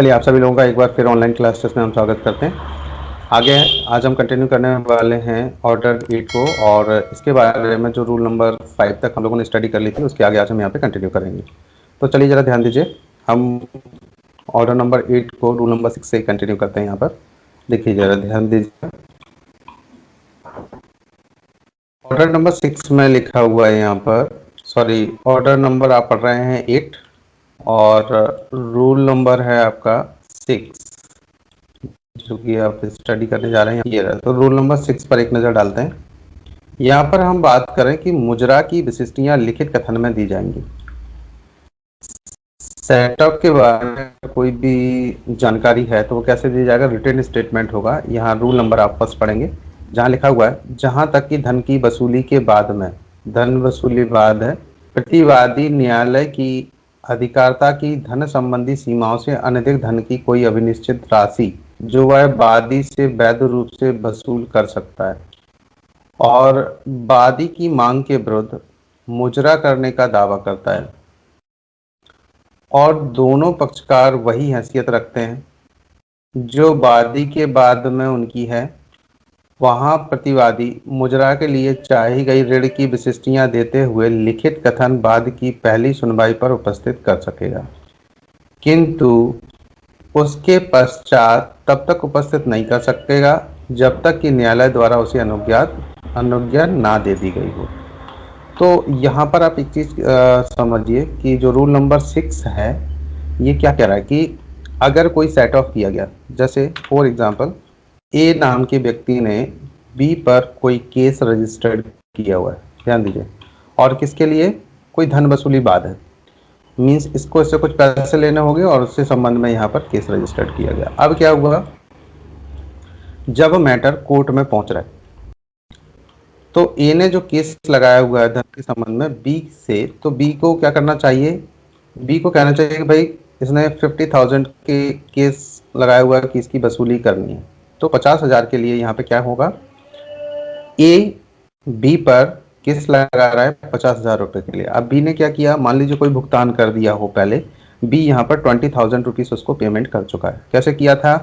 चलिए आप सभी लोगों का एक बार फिर ऑनलाइन क्लासेस में हम स्वागत करते हैं। आगे आज हम कंटिन्यू करने वाले हैं ऑर्डर 8 को, और इसके बारे में जो रूल नंबर 5 तक हम लोगों ने स्टडी कर ली थी उसके आगे आज हम यहाँ पे कंटिन्यू करेंगे। तो चलिए ज़रा ध्यान दीजिए, हम ऑर्डर नंबर 8 को रूल नंबर 6 से कंटिन्यू करते हैं। यहाँ पर देखिए ज़रा ध्यान दीजिए, ऑर्डर नंबर 6 में लिखा हुआ है यहाँ पर, सॉरी ऑर्डर नंबर आप पढ़ रहे हैं 8 और रूल नंबर है आपका 6 जो कि आप स्टडी करने जा रहे हैं। ये रहा, तो रूल नंबर 6 पर एक नज़र डालते हैं। यहाँ पर हम बात करें कि मुजरा की विशिष्टियाँ लिखित कथन में दी जाएंगी। सेटअप के बारे में कोई भी जानकारी है तो वो कैसे दिया जाएगा, रिटन स्टेटमेंट होगा। यहाँ रूल नंबर आप फर्स्ट पढ़ेंगे जहाँ लिखा हुआ है, जहाँ तक कि धन की वसूली के बाद में, धन वसूली बाद है, प्रतिवादी न्यायालय की अधिकारिता की धन संबंधी सीमाओं से अनधिक धन की कोई अभिनिश्चित राशि जो वह वादी से वैध रूप से वसूल कर सकता है और वादी की मांग के विरुद्ध मुजरा करने का दावा करता है, और दोनों पक्षकार वही हैसियत रखते हैं जो वादी के बाद में उनकी है, वहां प्रतिवादी मुजरा के लिए चाही गई ऋण की विशिष्टियां देते हुए लिखित कथन बाद की पहली सुनवाई पर उपस्थित कर सकेगा, किंतु उसके पश्चात तब तक उपस्थित नहीं कर सकेगा जब तक कि न्यायालय द्वारा उसे अनुज्ञा ना दे दी गई हो। तो यहाँ पर आप एक चीज़ समझिए कि जो रूल नंबर 6 है ये क्या कह रहा है कि अगर कोई सेट ऑफ किया गया, जैसे फॉर एग्जांपल ए नाम के व्यक्ति ने बी पर कोई केस रजिस्टर्ड किया हुआ है, ध्यान दीजिए, और किसके लिए, कोई धन वसूली बाद है, मीन्स इसको इससे कुछ पैसे लेने होंगे और उससे संबंध में यहाँ पर केस रजिस्टर्ड किया गया। अब क्या हुआ, जब मैटर कोर्ट में पहुंच रहा है तो ए ने जो केस लगाया हुआ है धन के संबंध में बी से, तो बी को क्या करना चाहिए, बी को कहना चाहिए कि भाई इसने 50,000 के केस लगाया हुआ है कि इसकी वसूली करनी है, तो 50,000 के लिए यहाँ पे क्या होगा, ए बी पर केस लगा रहा है 50,000 रुपये के लिए। अब बी ने क्या किया, मान लीजिए कोई भुगतान कर दिया हो पहले, बी यहाँ पर 20,000 रुपीज़ उसको पेमेंट कर चुका है। कैसे किया था,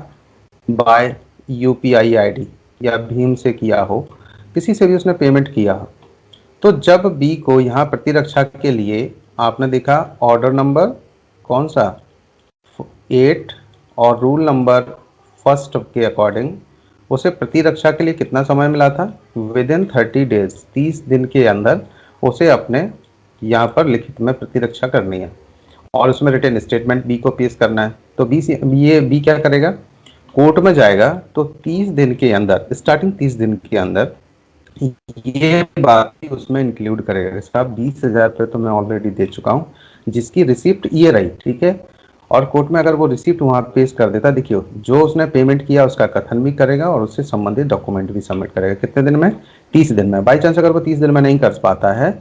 बाय यूपीआई आईडी या भीम से किया हो, किसी से भी उसने पेमेंट किया हो। तो जब बी को यहाँ प्रतिरक्षा के लिए आपने देखा ऑर्डर नंबर कौन सा 8 और रूल नंबर फर्स्ट के अकॉर्डिंग उसे प्रतिरक्षा के लिए कितना समय मिला था, विद इन 30 डेज, 30 दिन के अंदर उसे अपने यहाँ पर लिखित में प्रतिरक्षा करनी है और उसमें रिटन स्टेटमेंट बी को पेश करना है। तो बी क्या करेगा, कोर्ट में जाएगा, तो 30 दिन के अंदर, स्टार्टिंग 30 दिन के अंदर ये बात भी उसमें इंक्लूड करेगा। साहब 20,000 रुपये तो मैं ऑलरेडी दे चुका हूँ, जिसकी रिसिप्ट ये रही, ठीक है, और कोर्ट में अगर वो रिसिप्ट वहाँ पेश कर देता, देखियो जो उसने पेमेंट किया उसका कथन भी करेगा और उससे संबंधित डॉक्यूमेंट भी सबमिट करेगा। कितने दिन में, 30 दिन में। बाई चांस अगर वो 30 दिन में नहीं कर पाता है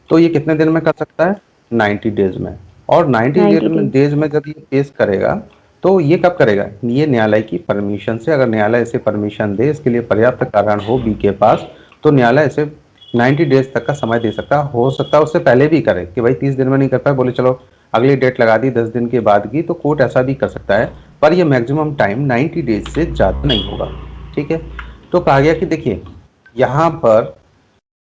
तो ये कितने दिन में कर सकता है, 90 डेज में। और 90 डेज में जब ये पेश करेगा तो ये कब करेगा, ये न्यायालय की परमिशन से, अगर न्यायालय इसे परमिशन दे, इसके लिए पर्याप्त कारण हो बी के पास, तो न्यायालय इसे 90 डेज तक का समय दे सकता, हो सकता है उससे पहले भी करे कि भाई 30 दिन में नहीं कर पाए, बोले चलो अगली डेट लगा दी 10 दिन के बाद की, तो कोर्ट ऐसा भी कर सकता है, पर ये मैक्सिमम टाइम 90 डेज से ज़्यादा नहीं होगा, ठीक है। तो कहा गया कि देखिए यहाँ पर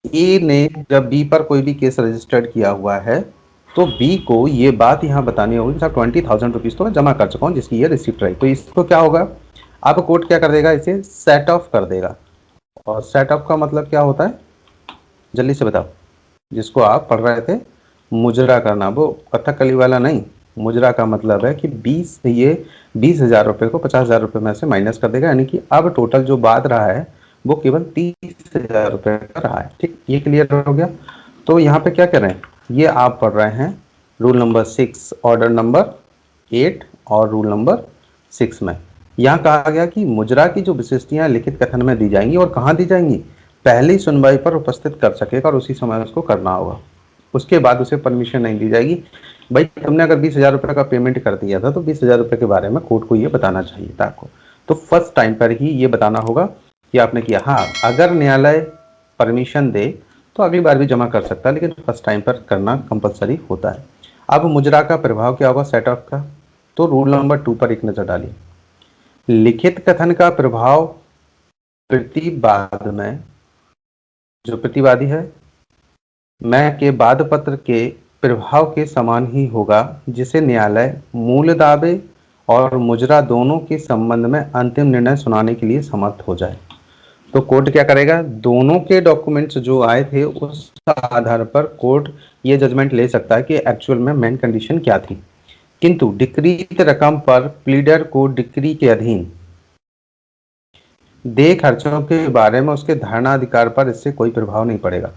ए ने जब बी पर कोई भी केस रजिस्टर्ड किया हुआ है तो बी को ये बात यहाँ बतानी होगी कि साहब 20,000 रुपीज़ तो मैं जमा कर चुका हूँ जिसकी ये रिसिप्ट रही। तो इसको क्या होगा, अब कोर्ट क्या कर देगा, इसे सेट ऑफ कर देगा। और सेट ऑफ का मतलब क्या होता है, जल्दी से बताओ, जिसको आप पढ़ रहे थे मुजरा करना, वो कथकली वाला नहीं, मुजरा का मतलब है कि 20,000 रुपये को 50,000 रुपये में से माइनस कर देगा, यानी कि अब टोटल जो बात रहा है वो केवल 30,000 रुपये का रहा है, ठीक, ये क्लियर हो गया। तो यहाँ पे क्या कर रहे हैं, ये आप पढ़ रहे हैं रूल नंबर 6 ऑर्डर नंबर 8 और रूल नंबर 6 में यहाँ कहा गया कि मुजरा की जो विशिष्टियां लिखित कथन में दी जाएंगी, और कहाँ दी जाएंगी, पहली सुनवाई पर उपस्थित कर सकेगा और उसी समय उसको करना होगा, उसके बाद उसे परमिशन नहीं दी जाएगी। भाई तुमने अगर 20,000 रुपये का पेमेंट कर दिया था तो 20,000 रुपये के बारे में कोर्ट को ये बताना चाहिए था आपको, तो फर्स्ट टाइम पर ही ये बताना होगा कि आपने किया। हाँ, अगर न्यायालय परमिशन दे तो अगली बार भी जमा कर सकता है, लेकिन फर्स्ट टाइम पर करना कंपलसरी होता है। अब मुजरा का प्रभाव क्या होगा सेट ऑफ का, तो रूल नंबर 2 पर एक नजर डालिए। लिखित कथन का प्रभाव प्रतिवाद में, जो प्रतिवादी है, मैं के बाद पत्र के प्रभाव के समान ही होगा, जिसे न्यायालय मूल दावे और मुजरा दोनों के संबंध में अंतिम निर्णय सुनाने के लिए समर्थ हो जाए। तो कोर्ट क्या करेगा, दोनों के डॉक्यूमेंट्स जो आए थे उस आधार पर कोर्ट ये जजमेंट ले सकता है कि एक्चुअल में मेन कंडीशन क्या थी। किंतु डिक्रीत रकम पर प्लीडर को डिक्री के अधीन देय खर्चों के बारे में उसके धारणा अधिकार पर इससे कोई प्रभाव नहीं पड़ेगा।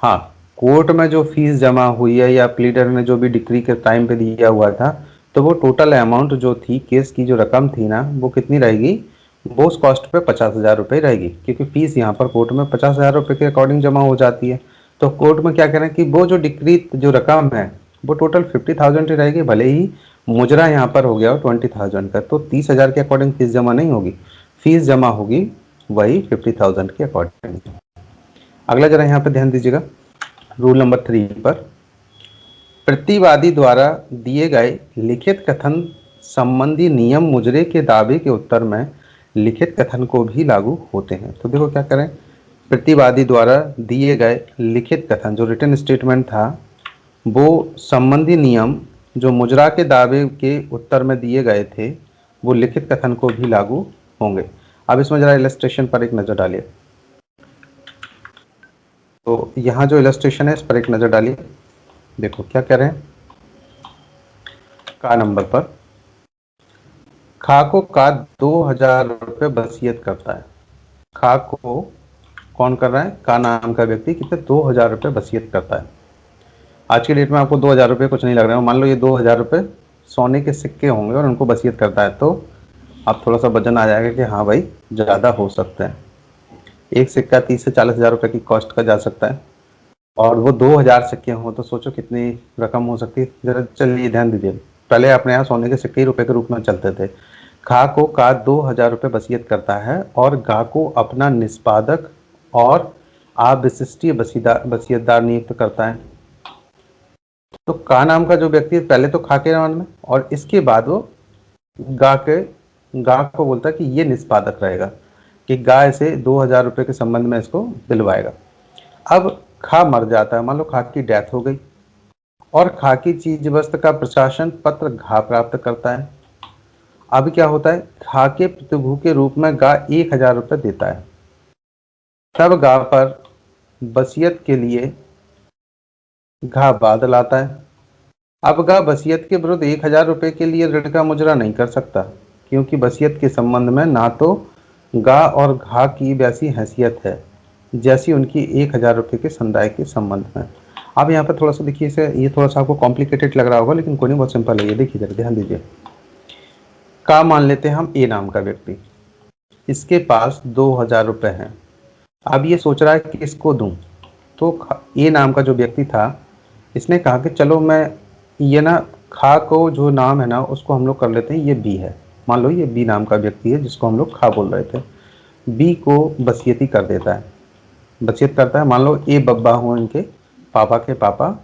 हाँ, कोर्ट में जो फीस जमा हुई है या प्लीडर ने जो भी डिक्री के टाइम पे दिया हुआ था, तो वो टोटल अमाउंट जो थी, केस की जो रकम थी ना, वो कितनी रहेगी, वो उस कॉस्ट पे 50,000 रुपये रहेगी, क्योंकि फीस यहाँ पर कोर्ट में 50,000 रुपये के अकॉर्डिंग जमा हो जाती है। तो कोर्ट में क्या कह रहे हैं कि वो जो डिक्री जो रकम है वो टोटल 50,000 ही रहेगी, भले ही मुजरा यहाँ पर हो गया हो 20,000 का, तो 30,000 के अकॉर्डिंग फीस जमा नहीं होगी, फीस जमा होगी वही 50,000 के अकॉर्डिंग। अगला जरा यहाँ पे ध्यान दीजिएगा, रूल नंबर 3 पर, प्रतिवादी द्वारा दिए गए लिखित कथन संबंधी नियम मुजरे के दावे के उत्तर में लिखित कथन को भी लागू होते हैं। तो देखो क्या करें, प्रतिवादी द्वारा दिए गए लिखित कथन जो रिटन स्टेटमेंट था, वो संबंधी नियम जो मुजरा के दावे के उत्तर में दिए गए थे, वो लिखित कथन को भी लागू होंगे। अब इसमें जरा इलस्ट्रेशन पर एक नजर डालिए। तो यहाँ जो इलस्ट्रेशन है इस पर एक नजर डालिए। देखो क्या कह रहे हैं, का नंबर पर, खा को का 2,000 रुपये वसीयत करता है। खा को कौन कर रहा है, का नाम का व्यक्ति कितने 2,000 रुपये वसीयत करता है। आज की डेट में आपको 2,000 रुपये कुछ नहीं लग रहे हो, मान लो ये 2,000 रुपये सोने के सिक्के होंगे और उनको वसीयत करता है, तो आप थोड़ा सा वजन आ जाएगा कि हाँ भाई ज़्यादा हो सकता है। एक सिक्का 30 से 40,000 रुपये की कॉस्ट का जा सकता है, और वो 2,000 सिक्के हों तो सोचो कितनी रकम हो सकती है। जरा चलिए ध्यान दीजिए, पहले अपने यहाँ सोने के सिक्के ही रुपये के रूप में चलते थे। खा को का 2,000 रुपये वसीयत करता है और गा को अपना निष्पादक और अविशिष्टीय वसीयतदार नियुक्त करता है। तो का नाम का जो व्यक्ति पहले तो खा के नाम में, और इसके बाद वो गा को बोलता है कि ये निष्पादक रहेगा, कि गा इसे 2,000 रुपये के संबंध में इसको दिलवाएगा। अब खा मर जाता है, मान लो खा की डेथ हो गई, और खा की चीज वस्तु का प्रशासन पत्र घा प्राप्त करता है। अब क्या होता है, खा के प्रतिभू के रूप में गा 1,000 रुपये देता है। तब गा पर वसीयत के लिए घा बादल आता है। अब गा वसीयत के विरुद्ध 1,000 रुपये के लिए ऋण का मुजरा नहीं कर सकता, क्योंकि वसीयत के संबंध में ना तो गा और घा की वैसी हैसियत है जैसी उनकी 1,000 रुपये के संदाय के संबंध में। अब यहाँ पर थोड़ा सा देखिए, इसे ये थोड़ा सा आपको कॉम्प्लिकेटेड लग रहा होगा, लेकिन कोई नहीं, बहुत सिंपल है ये। देखिए जरा ध्यान दीजिए, का मान लेते हैं हम ए नाम का व्यक्ति, इसके पास 2,000 रुपये हैं। अब ये सोच रहा है कि इसको दूं, तो ए नाम का जो व्यक्ति था इसने कहा कि चलो मैं ये ना खा को जो नाम है ना उसको हम लोग कर लेते हैं, ये बी है। मान लो ये बी नाम का व्यक्ति है जिसको हम लोग खा बोल रहे थे, बी को वसीयती कर देता है, वसीयत करता है। मान लो ए बब्बा हो इनके पापा के पापा,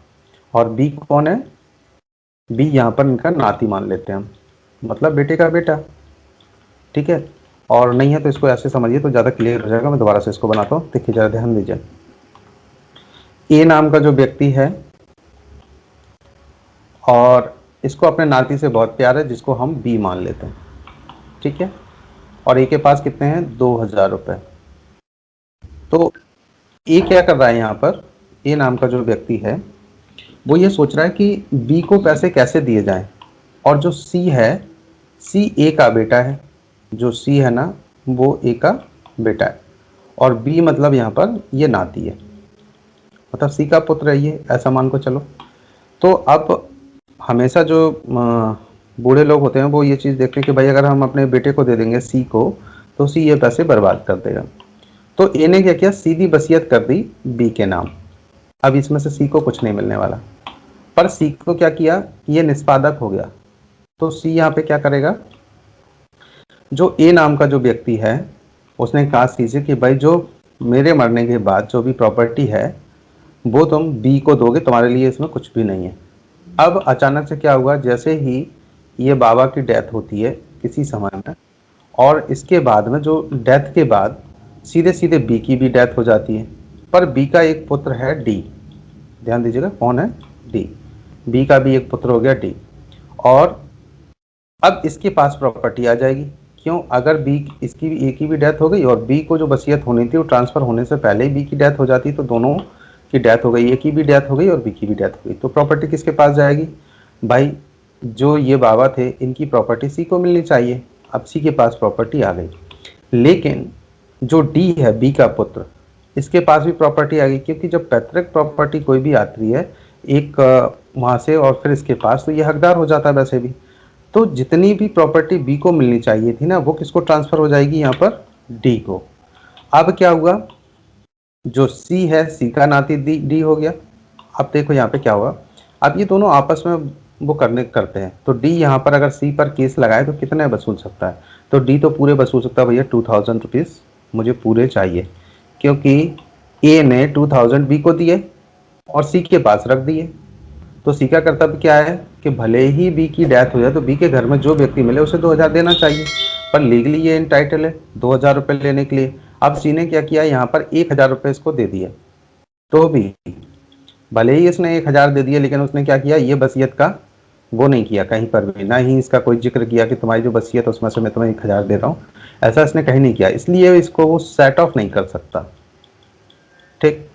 और बी कौन है, बी यहाँ पर इनका नाती मान लेते हैं हम, मतलब बेटे का बेटा, ठीक है। और नहीं है तो इसको ऐसे समझिए तो ज़्यादा क्लियर हो जाएगा। मैं दोबारा से इसको बनाता हूँ, देखिए ज़रा ध्यान दीजिए। ए नाम का जो व्यक्ति है और इसको अपने नाती से बहुत प्यार है जिसको हम बी मान लेते हैं, ठीक है। और ए के पास कितने हैं, 2,000 रुपये। तो ए क्या कर रहा है यहाँ पर, ए नाम का जो व्यक्ति है वो ये सोच रहा है कि बी को पैसे कैसे दिए जाएं, और जो सी है, सी ए का बेटा है, जो सी है ना वो ए का बेटा है, और बी मतलब यहाँ पर ये नाती है, मतलब सी का पुत्र है ये, ऐसा मान को चलो। तो अब हमेशा जो बूढ़े लोग होते हैं वो ये चीज़ देखते हैं कि भाई अगर हम अपने बेटे को दे देंगे सी को, तो सी ये पैसे बर्बाद कर देगा। तो ए ने क्या किया, सीधी वसीयत कर दी बी के नाम। अब इसमें से सी को कुछ नहीं मिलने वाला, पर सी को क्या किया, ये निष्पादक हो गया। तो सी यहाँ पे क्या करेगा, जो ए नाम का जो व्यक्ति है उसने कहा सी से कि भाई जो मेरे मरने के बाद जो भी प्रॉपर्टी है वो तुम बी को दोगे, तुम्हारे लिए इसमें कुछ भी नहीं है। अब अचानक से क्या हुआ, जैसे ही ये बाबा की डेथ होती है किसी समय में, और इसके बाद में जो डेथ के बाद सीधे सीधे बी की भी डेथ हो जाती है, पर बी का एक पुत्र है डी, ध्यान दीजिएगा कौन है, डी, बी का भी एक पुत्र हो गया डी, और अब इसके पास प्रॉपर्टी आ जाएगी। क्यों? अगर बी इसकी भी, ए की भी डेथ हो गई और बी को जो वसीयत होनी थी वो ट्रांसफर होने से पहले ही बी की डेथ हो जाती, तो दोनों की डेथ हो गई, ए की भी डेथ हो गई और बी की भी डेथ हो गई, तो प्रॉपर्टी किसके पास जाएगी भाई? जो ये बाबा थे इनकी प्रॉपर्टी सी को मिलनी चाहिए। अब सी के पास प्रॉपर्टी आ गई, लेकिन जो डी है बी का पुत्र, इसके पास भी प्रॉपर्टी आ गई, क्योंकि जब पैतृक प्रॉपर्टी कोई भी आती है एक वहां से और फिर इसके पास, तो ये हकदार हो जाता है वैसे भी। तो जितनी भी प्रॉपर्टी बी को मिलनी चाहिए थी ना, वो किसको ट्रांसफर हो जाएगी? यहाँ पर डी को। अब क्या हुआ, जो सी है सी का नाती डी हो गया। अब देखो यहाँ पे क्या हुआ, अब ये दोनों आपस में वो करते हैं, तो डी यहाँ पर अगर सी पर केस लगाए तो कितने वसूल सकता है? तो डी तो पूरे वसूल सकता है भैया, 2000 रुपीज मुझे पूरे चाहिए, क्योंकि ए ने 2000 बी को दिए और सी के पास रख दिए। तो सी का कर्तव्य क्या है कि भले ही बी की डेथ हो जाए तो बी के घर में जो व्यक्ति मिले उसे 2000 देना चाहिए, पर लीगली ये इंटाइटल है 2000 रुपये लेने के लिए। अब सी ने क्या किया, यहाँ पर 1000 रुपये इसको दे दिए, तो भी भले ही इसने 1000 दे दिया, लेकिन उसने क्या किया, ये वसीयत का वो नहीं किया कहीं पर भी, ना ही इसका कोई जिक्र किया कि तुम्हारी जो वसीयत है उसमें से मैं तुम्हें 1000 दे रहा हूँ, ऐसा इसने कहीं नहीं किया, इसलिए इसको वो सेट ऑफ नहीं कर सकता। ठीक,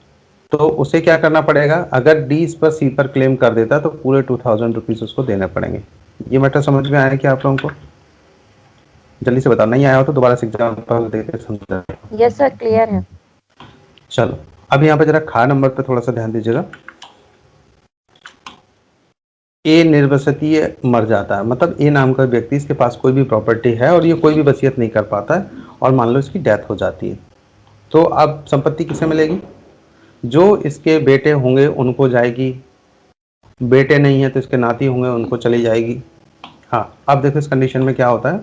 तो उसे क्या करना पड़ेगा, अगर डी इस पर सी पर क्लेम कर देता तो पूरे 2000 रुपीज उसको देने पड़ेंगे। ये मैटर समझ में आया क्या आप लोगों को? जल्दी से बताओ, नहीं आया हो तो दोबारा से एग्जांपल देकर समझा। यस सर, क्लियर है। चलो अब यहाँ पे जरा खा नंबर पे थोड़ा सा ध्यान दीजिएगा। ए निर्वसतीय मर जाता है, मतलब ए नाम का व्यक्ति, इसके पास कोई भी प्रॉपर्टी है और ये कोई भी वसीयत नहीं कर पाता है, और मान लो इसकी डेथ हो जाती है, तो अब संपत्ति किसे मिलेगी? जो इसके बेटे होंगे उनको जाएगी, बेटे नहीं है तो इसके नाती होंगे उनको चली जाएगी। हाँ, अब देखो इस कंडीशन में क्या होता है,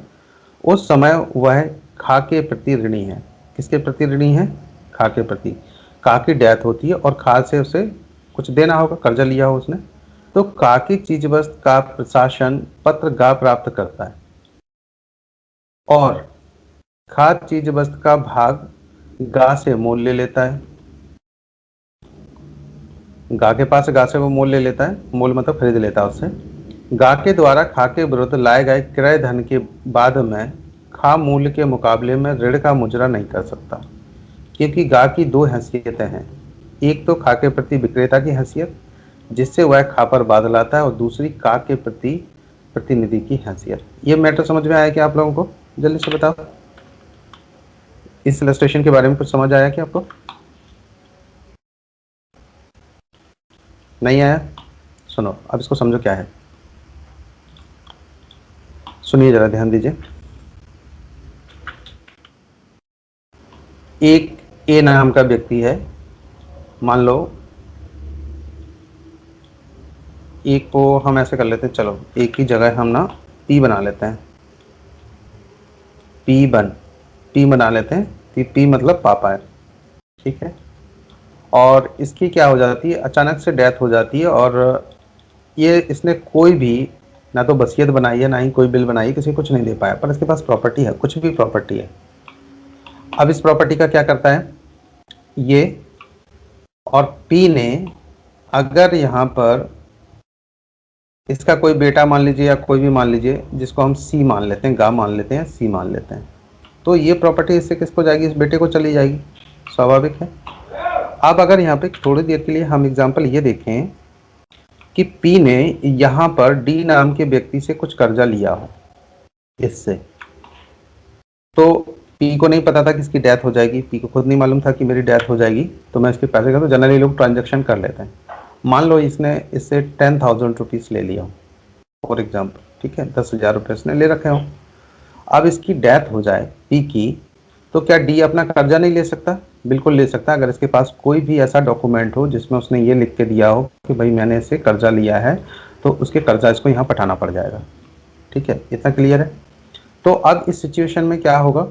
उस समय वह खा के प्रति ऋणी है। किसके प्रति ऋणी है? खा के प्रति। खा की डेथ होती है और खा से उसे कुछ देना होगा, कर्जा लिया हो उसने, तो का की चीज वस्तु का प्रशासन पत्र गा प्राप्त करता है, और खा चीज वस्तु का भाग गा से मोल ले लेता है। गा के पास गा से वो मोल ले लेता है, मोल मतलब खरीद लेता है उससे। गा के द्वारा खा के विरुद्ध लाए गए क्रय धन के बाद में खा मूल्य के मुकाबले में ऋण का मुजरा नहीं कर सकता, क्योंकि गा की दो हैसियतें हैं, एक तो खा के प्रति विक्रेता की हैसियत जिससे वह खा पर बादल आता है, और दूसरी का के प्रति प्रतिनिधि की हैसियत। ये मैटर समझ में आया क्या आप लोगों को? जल्दी से बताओ, इस इलस्ट्रेशन के बारे में कुछ समझ आया क्या आपको? नहीं आया? सुनो अब इसको समझो क्या है, सुनिए जरा ध्यान दीजिए। एक ए नाम का व्यक्ति है, मान लो एक को हम ऐसे कर लेते हैं, चलो एक की जगह हम ना पी बना लेते हैं, पी बना लेते हैं, पी मतलब पापा है, ठीक है। और इसकी क्या हो जाती है, अचानक से डेथ हो जाती है, और ये इसने कोई भी ना तो वसीयत बनाई है ना ही कोई बिल बनाई है, किसी को कुछ नहीं दे पाया, पर इसके पास प्रॉपर्टी है, कुछ भी प्रॉपर्टी है। अब इस प्रॉपर्टी का क्या करता है ये, और पी ने अगर यहाँ पर इसका कोई बेटा मान लीजिए या कोई भी मान लीजिए, जिसको हम सी मान लेते हैं, गा मान लेते हैं, सी मान लेते हैं, तो ये प्रॉपर्टी इससे किसको जाएगी? इस बेटे को चली जाएगी, स्वाभाविक है। अब अगर यहाँ पे थोड़ी देर के लिए हम एग्जांपल ये देखें कि पी ने यहाँ पर डी नाम के व्यक्ति से कुछ कर्जा लिया हो इससे, तो पी को नहीं पता था कि इसकी डेथ हो जाएगी, पी को खुद नहीं मालूम था कि मेरी डेथ हो जाएगी, तो मैं इसके पैसे का, तो जनरली लोग ट्रांजेक्शन कर लेते हैं। मान लो इसने इससे 10,000 रुपीज़ ले लिया हो फॉर एग्जाम्पल, ठीक है, 10,000 रुपये इसने ले रखे हो। अब इसकी डेथ हो जाए पी की, तो क्या डी अपना कर्जा नहीं ले सकता? बिल्कुल ले सकता, अगर इसके पास कोई भी ऐसा डॉक्यूमेंट हो जिसमें उसने ये लिख के दिया हो कि भाई मैंने इससे कर्जा लिया है, तो उसके कर्जा इसको यहाँ पठाना पड़ जाएगा, ठीक है, इतना क्लियर है। तो अब इस सिचुएशन में क्या होगा,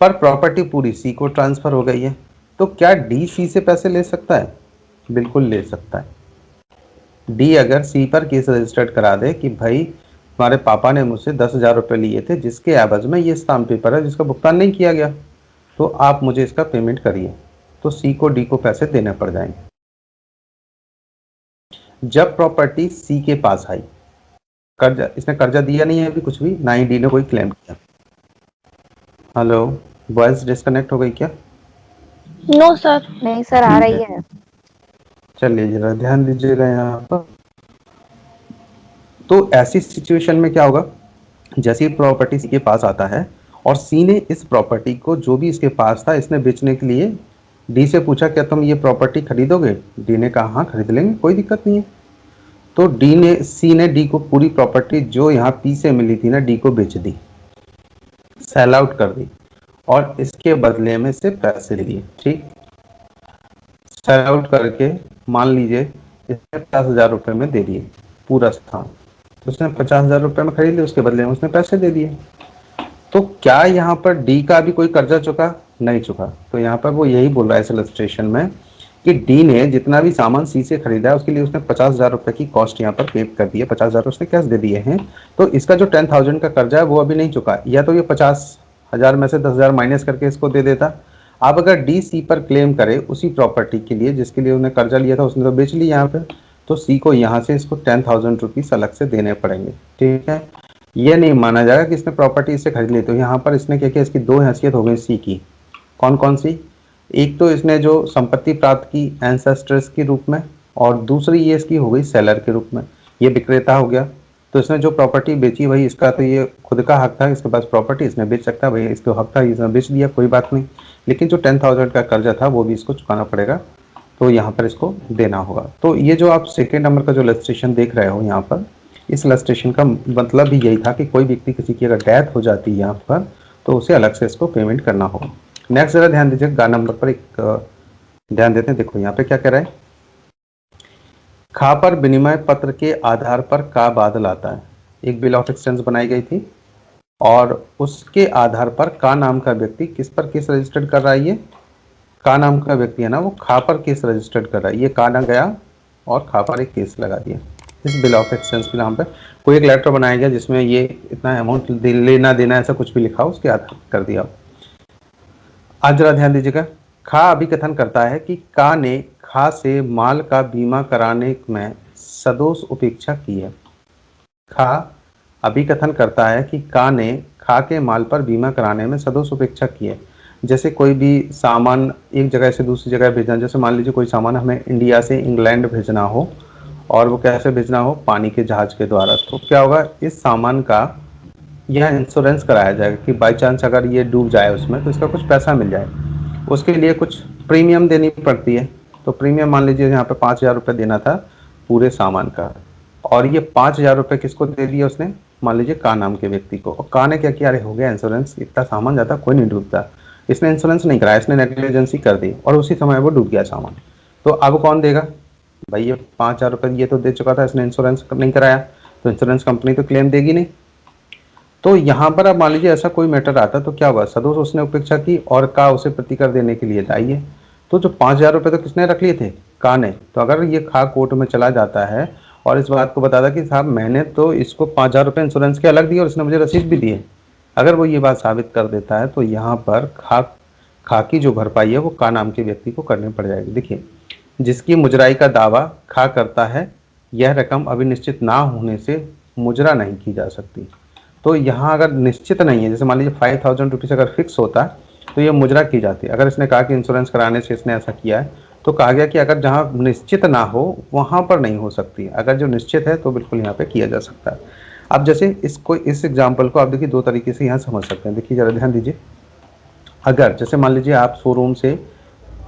पर प्रॉपर्टी पूरी सी को ट्रांसफर हो गई है, तो क्या डी सी से पैसे ले सकता है? बिल्कुल ले सकता है। डी अगर सी पर केस रजिस्टर्ड करा दे कि भाई तुम्हारे पापा ने मुझसे 10,000 रुपये लिए थे, जिसके एवज में ये स्टाम्प पेपर है जिसका भुगतान नहीं किया गया, तो आप मुझे इसका पेमेंट करिए। तो सी को डी को पैसे देने पड़ जाएंगे। जब प्रॉपर्टी सी के पास आई, कर्जा, इसने कर्जा दिया नहीं है अभी कुछ भी, ना ही डी ने कोई क्लेम किया। हेलो, वॉइस डिस्कनेक्ट हो गई क्या? No sir. नहीं सर, आ रही है। चलिए जरा ध्यान दीजिएगा यहाँ पर। तो ऐसी सिचुएशन में क्या होगा, जैसे ही प्रॉपर्टी सी के पास आता है और सी ने इस प्रॉपर्टी को जो भी इसके पास था इसने बेचने के लिए डी से पूछा, क्या तुम ये प्रॉपर्टी खरीदोगे? डी ने कहा हाँ खरीद लेंगे, कोई दिक्कत नहीं है। तो सी ने डी को पूरी प्रॉपर्टी जो यहाँ पी से मिली थी ना, डी को बेच दी, सेल आउट कर दी, और इसके बदले में से पैसे लिए। ठीक, सेल आउट करके मान लीजिए इसने 50,000 रुपये में दे दिए पूरा स्थान, तो उसने 50,000 रुपये में खरीद लिया, उसके बदले में उसने पैसे दे दिए। तो क्या यहाँ पर डी का भी कोई कर्जा चुका? नहीं चुका। तो यहाँ पर वो यही बोल रहा है इस इलस्ट्रेशन में कि डी ने जितना भी सामान सी से खरीदा है उसके लिए उसने 50,000 रुपये की कॉस्ट यहाँ पर पे कर दी है, 50,000 उसने कैश दे दिए हैं। तो इसका जो 10,000 का कर्जा है वो अभी नहीं चुका, या तो ये 50,000 में से 10,000 माइनस करके इसको दे देता। अब अगर डी सी पर क्लेम करे उसी प्रॉपर्टी के लिए जिसके लिए उन्हें कर्जा लिया था, उसने तो बेच ली यहाँ पे, तो सी को यहाँ से इसको 10,000 रुपीज अलग से देने पड़ेंगे। ठीक है, ये नहीं माना जाएगा कि इसने प्रॉपर्टी इससे खरीद ली। तो यहाँ पर इसने क्या किया, इसकी दो हैसियत हो गई सी की। कौन कौन सी? एक तो इसने जो संपत्ति प्राप्त की एंसेस्टर्स के रूप में, और दूसरी ये इसकी हो गई सेलर के रूप में, ये विक्रेता हो गया। तो इसने जो प्रॉपर्टी बेची भाई, इसका तो ये खुद का हक था, इसके पास प्रॉपर्टी इसने बेच सकता, भाई इसको हक था, इसने बेच दिया, कोई बात नहीं। लेकिन जो 10,000 का कर्जा था वो भी इसको चुकाना पड़ेगा, तो यहाँ पर इसको देना होगा। तो ये जो आप सेकेंड नंबर का जो इलस्ट्रेशन देख रहे हो यहाँ पर, इस इलस्ट्रेशन का मतलब भी यही था कि कोई व्यक्ति किसी की अगर डेथ हो जाती है यहाँ पर, तो उसे अलग से इसको पेमेंट करना होगा। नेक्स्ट जरा ध्यान दीजिए, गा नंबर पर एक ध्यान देते हैं। देखो यहाँ पे क्या कह रहा है, खा पर विनिमय पत्र के आधार पर का बादल आता है। एक बिल ऑफ एक्सचेंज बनाई गई थी और उसके आधार पर का नाम का व्यक्ति किस पर केस रजिस्टर्ड कर रहा है, ये का नाम का व्यक्ति है ना, वो खा पर केस रजिस्टर्ड कर रहा है। ये का ना गया और खा पर एक केस लगा दिया। इस बिल ऑफ एक्सचेंज के नाम पर कोई एक लेटर बनाया गया जिसमें ये इतना अमाउंट लेना देना ऐसा कुछ भी लिखा हो, उसके आधार कर दिया। आज जरा ध्यान दीजिएगा, खा अभिकथन करता है कि का ने खा से माल का बीमा कराने में सदोष उपेक्षा की है। खा अभिकथन करता है कि का ने खा के माल पर बीमा कराने में सदोष उपेक्षा की है। जैसे कोई भी सामान एक जगह से दूसरी जगह भेजना, जैसे मान लीजिए कोई सामान हमें इंडिया से इंग्लैंड भेजना हो, और वो कैसे भेजना हो, पानी के जहाज के द्वारा, तो क्या होगा, इस सामान का यह इंश्योरेंस कराया जाएगा कि बाई चांस अगर ये डूब जाए उसमें तो इसका कुछ पैसा मिल जाए। उसके लिए कुछ प्रीमियम देनी पड़ती है। तो प्रीमियम मान लीजिए यहाँ पे 5,000 रुपये देना था पूरे सामान का, और ये 5,000 रुपये किसको दे दिया उसने, मान लीजिए का नाम के व्यक्ति को। और का ने क्या किया, अरे हो गया इंश्योरेंस, इतना सामान जाता कोई नहीं डूबता, इसने इंश्योरेंस नहीं कराया, इसने नेग्लिजेंसी कर दी और उसी समय वो डूब गया सामान। तो अब कौन देगा भाई, ये 5,000 रुपये ये तो दे चुका था, इसने इंश्योरेंस नहीं कराया, तो इंश्योरेंस कंपनी तो क्लेम देगी नहीं। तो यहाँ पर अब मान लीजिए ऐसा कोई मैटर आता तो क्या होगा, सदोष उसने उपेक्षा की और का उसे प्रतिकर देने के लिए दायी है। तो जो 5,000 रुपये तो किसने रख लिए थे, का ने। तो अगर ये खा कोर्ट में चला जाता है और इस बात को बताता कि साहब मैंने तो इसको 5,000 रुपये इंश्योरेंस के अलग दिए और इसने मुझे रसीद भी दी है, अगर वो ये बात साबित कर देता है तो यहाँ पर खा की जो भरपाई है वो का नाम के व्यक्ति को करनी पड़ जाएगी। देखिए, जिसकी मुजराई का दावा खा करता है, यह रकम अभी निश्चित ना होने से मुजरा नहीं की जा सकती। तो यहाँ अगर निश्चित नहीं है, जैसे मान लीजिए 5,000 रुपीज़ अगर फिक्स होता है तो ये मुजरा की जाती है। अगर इसने कहा कि इंश्योरेंस कराने से इसने ऐसा किया है, तो कहा गया कि अगर जहाँ निश्चित ना हो वहाँ पर नहीं हो सकती, अगर जो निश्चित है तो बिल्कुल यहाँ पे किया जा सकता है। अब जैसे इस एग्जाम्पल को आप देखिए दो तरीके से यहाँ समझ सकते हैं। देखिए जरा ध्यान दीजिए, अगर जैसे मान लीजिए आप शोरूम से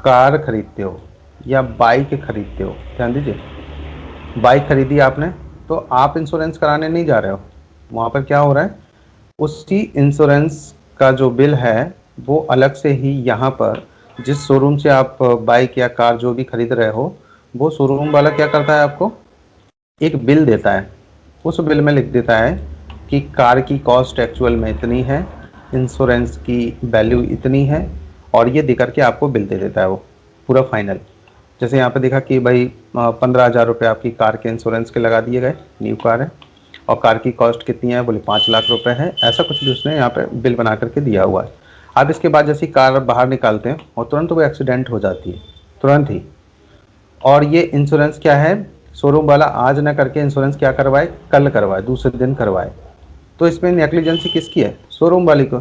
कार खरीदते हो या बाइक खरीदते हो, ध्यान दीजिए, बाइक खरीदी आपने तो आप इंश्योरेंस कराने नहीं जा रहे हो, वहाँ पर क्या हो रहा है, उसी इंश्योरेंस का जो बिल है वो अलग से ही यहाँ पर जिस शोरूम से आप बाइक या कार जो भी खरीद रहे हो, वो शोरूम वाला क्या करता है, आपको एक बिल देता है। उस बिल में लिख देता है कि कार की कॉस्ट एक्चुअल में इतनी है, इंश्योरेंस की वैल्यू इतनी है, और ये देकर के आपको बिल दे देता है वो पूरा फाइनल। जैसे यहाँ पे देखा कि भाई 15,000 रुपये आपकी कार के इंश्योरेंस के लगा दिए गए, न्यू कार है, और कार की कॉस्ट कितनी है, बोले 5 लाख रुपए है, ऐसा कुछ भी उसने यहाँ पे बिल बना करके दिया हुआ है। अब इसके बाद जैसे कार बाहर निकालते हैं और तुरंत वो एक्सीडेंट हो जाती है, तुरंत ही। और ये इंश्योरेंस क्या है, शोरूम वाला आज ना करके इंश्योरेंस क्या करवाए, कल करवाए, दूसरे दिन करवाए। तो इसमें नेग्लिजेंसी किसकी है, शोरूम वाली को।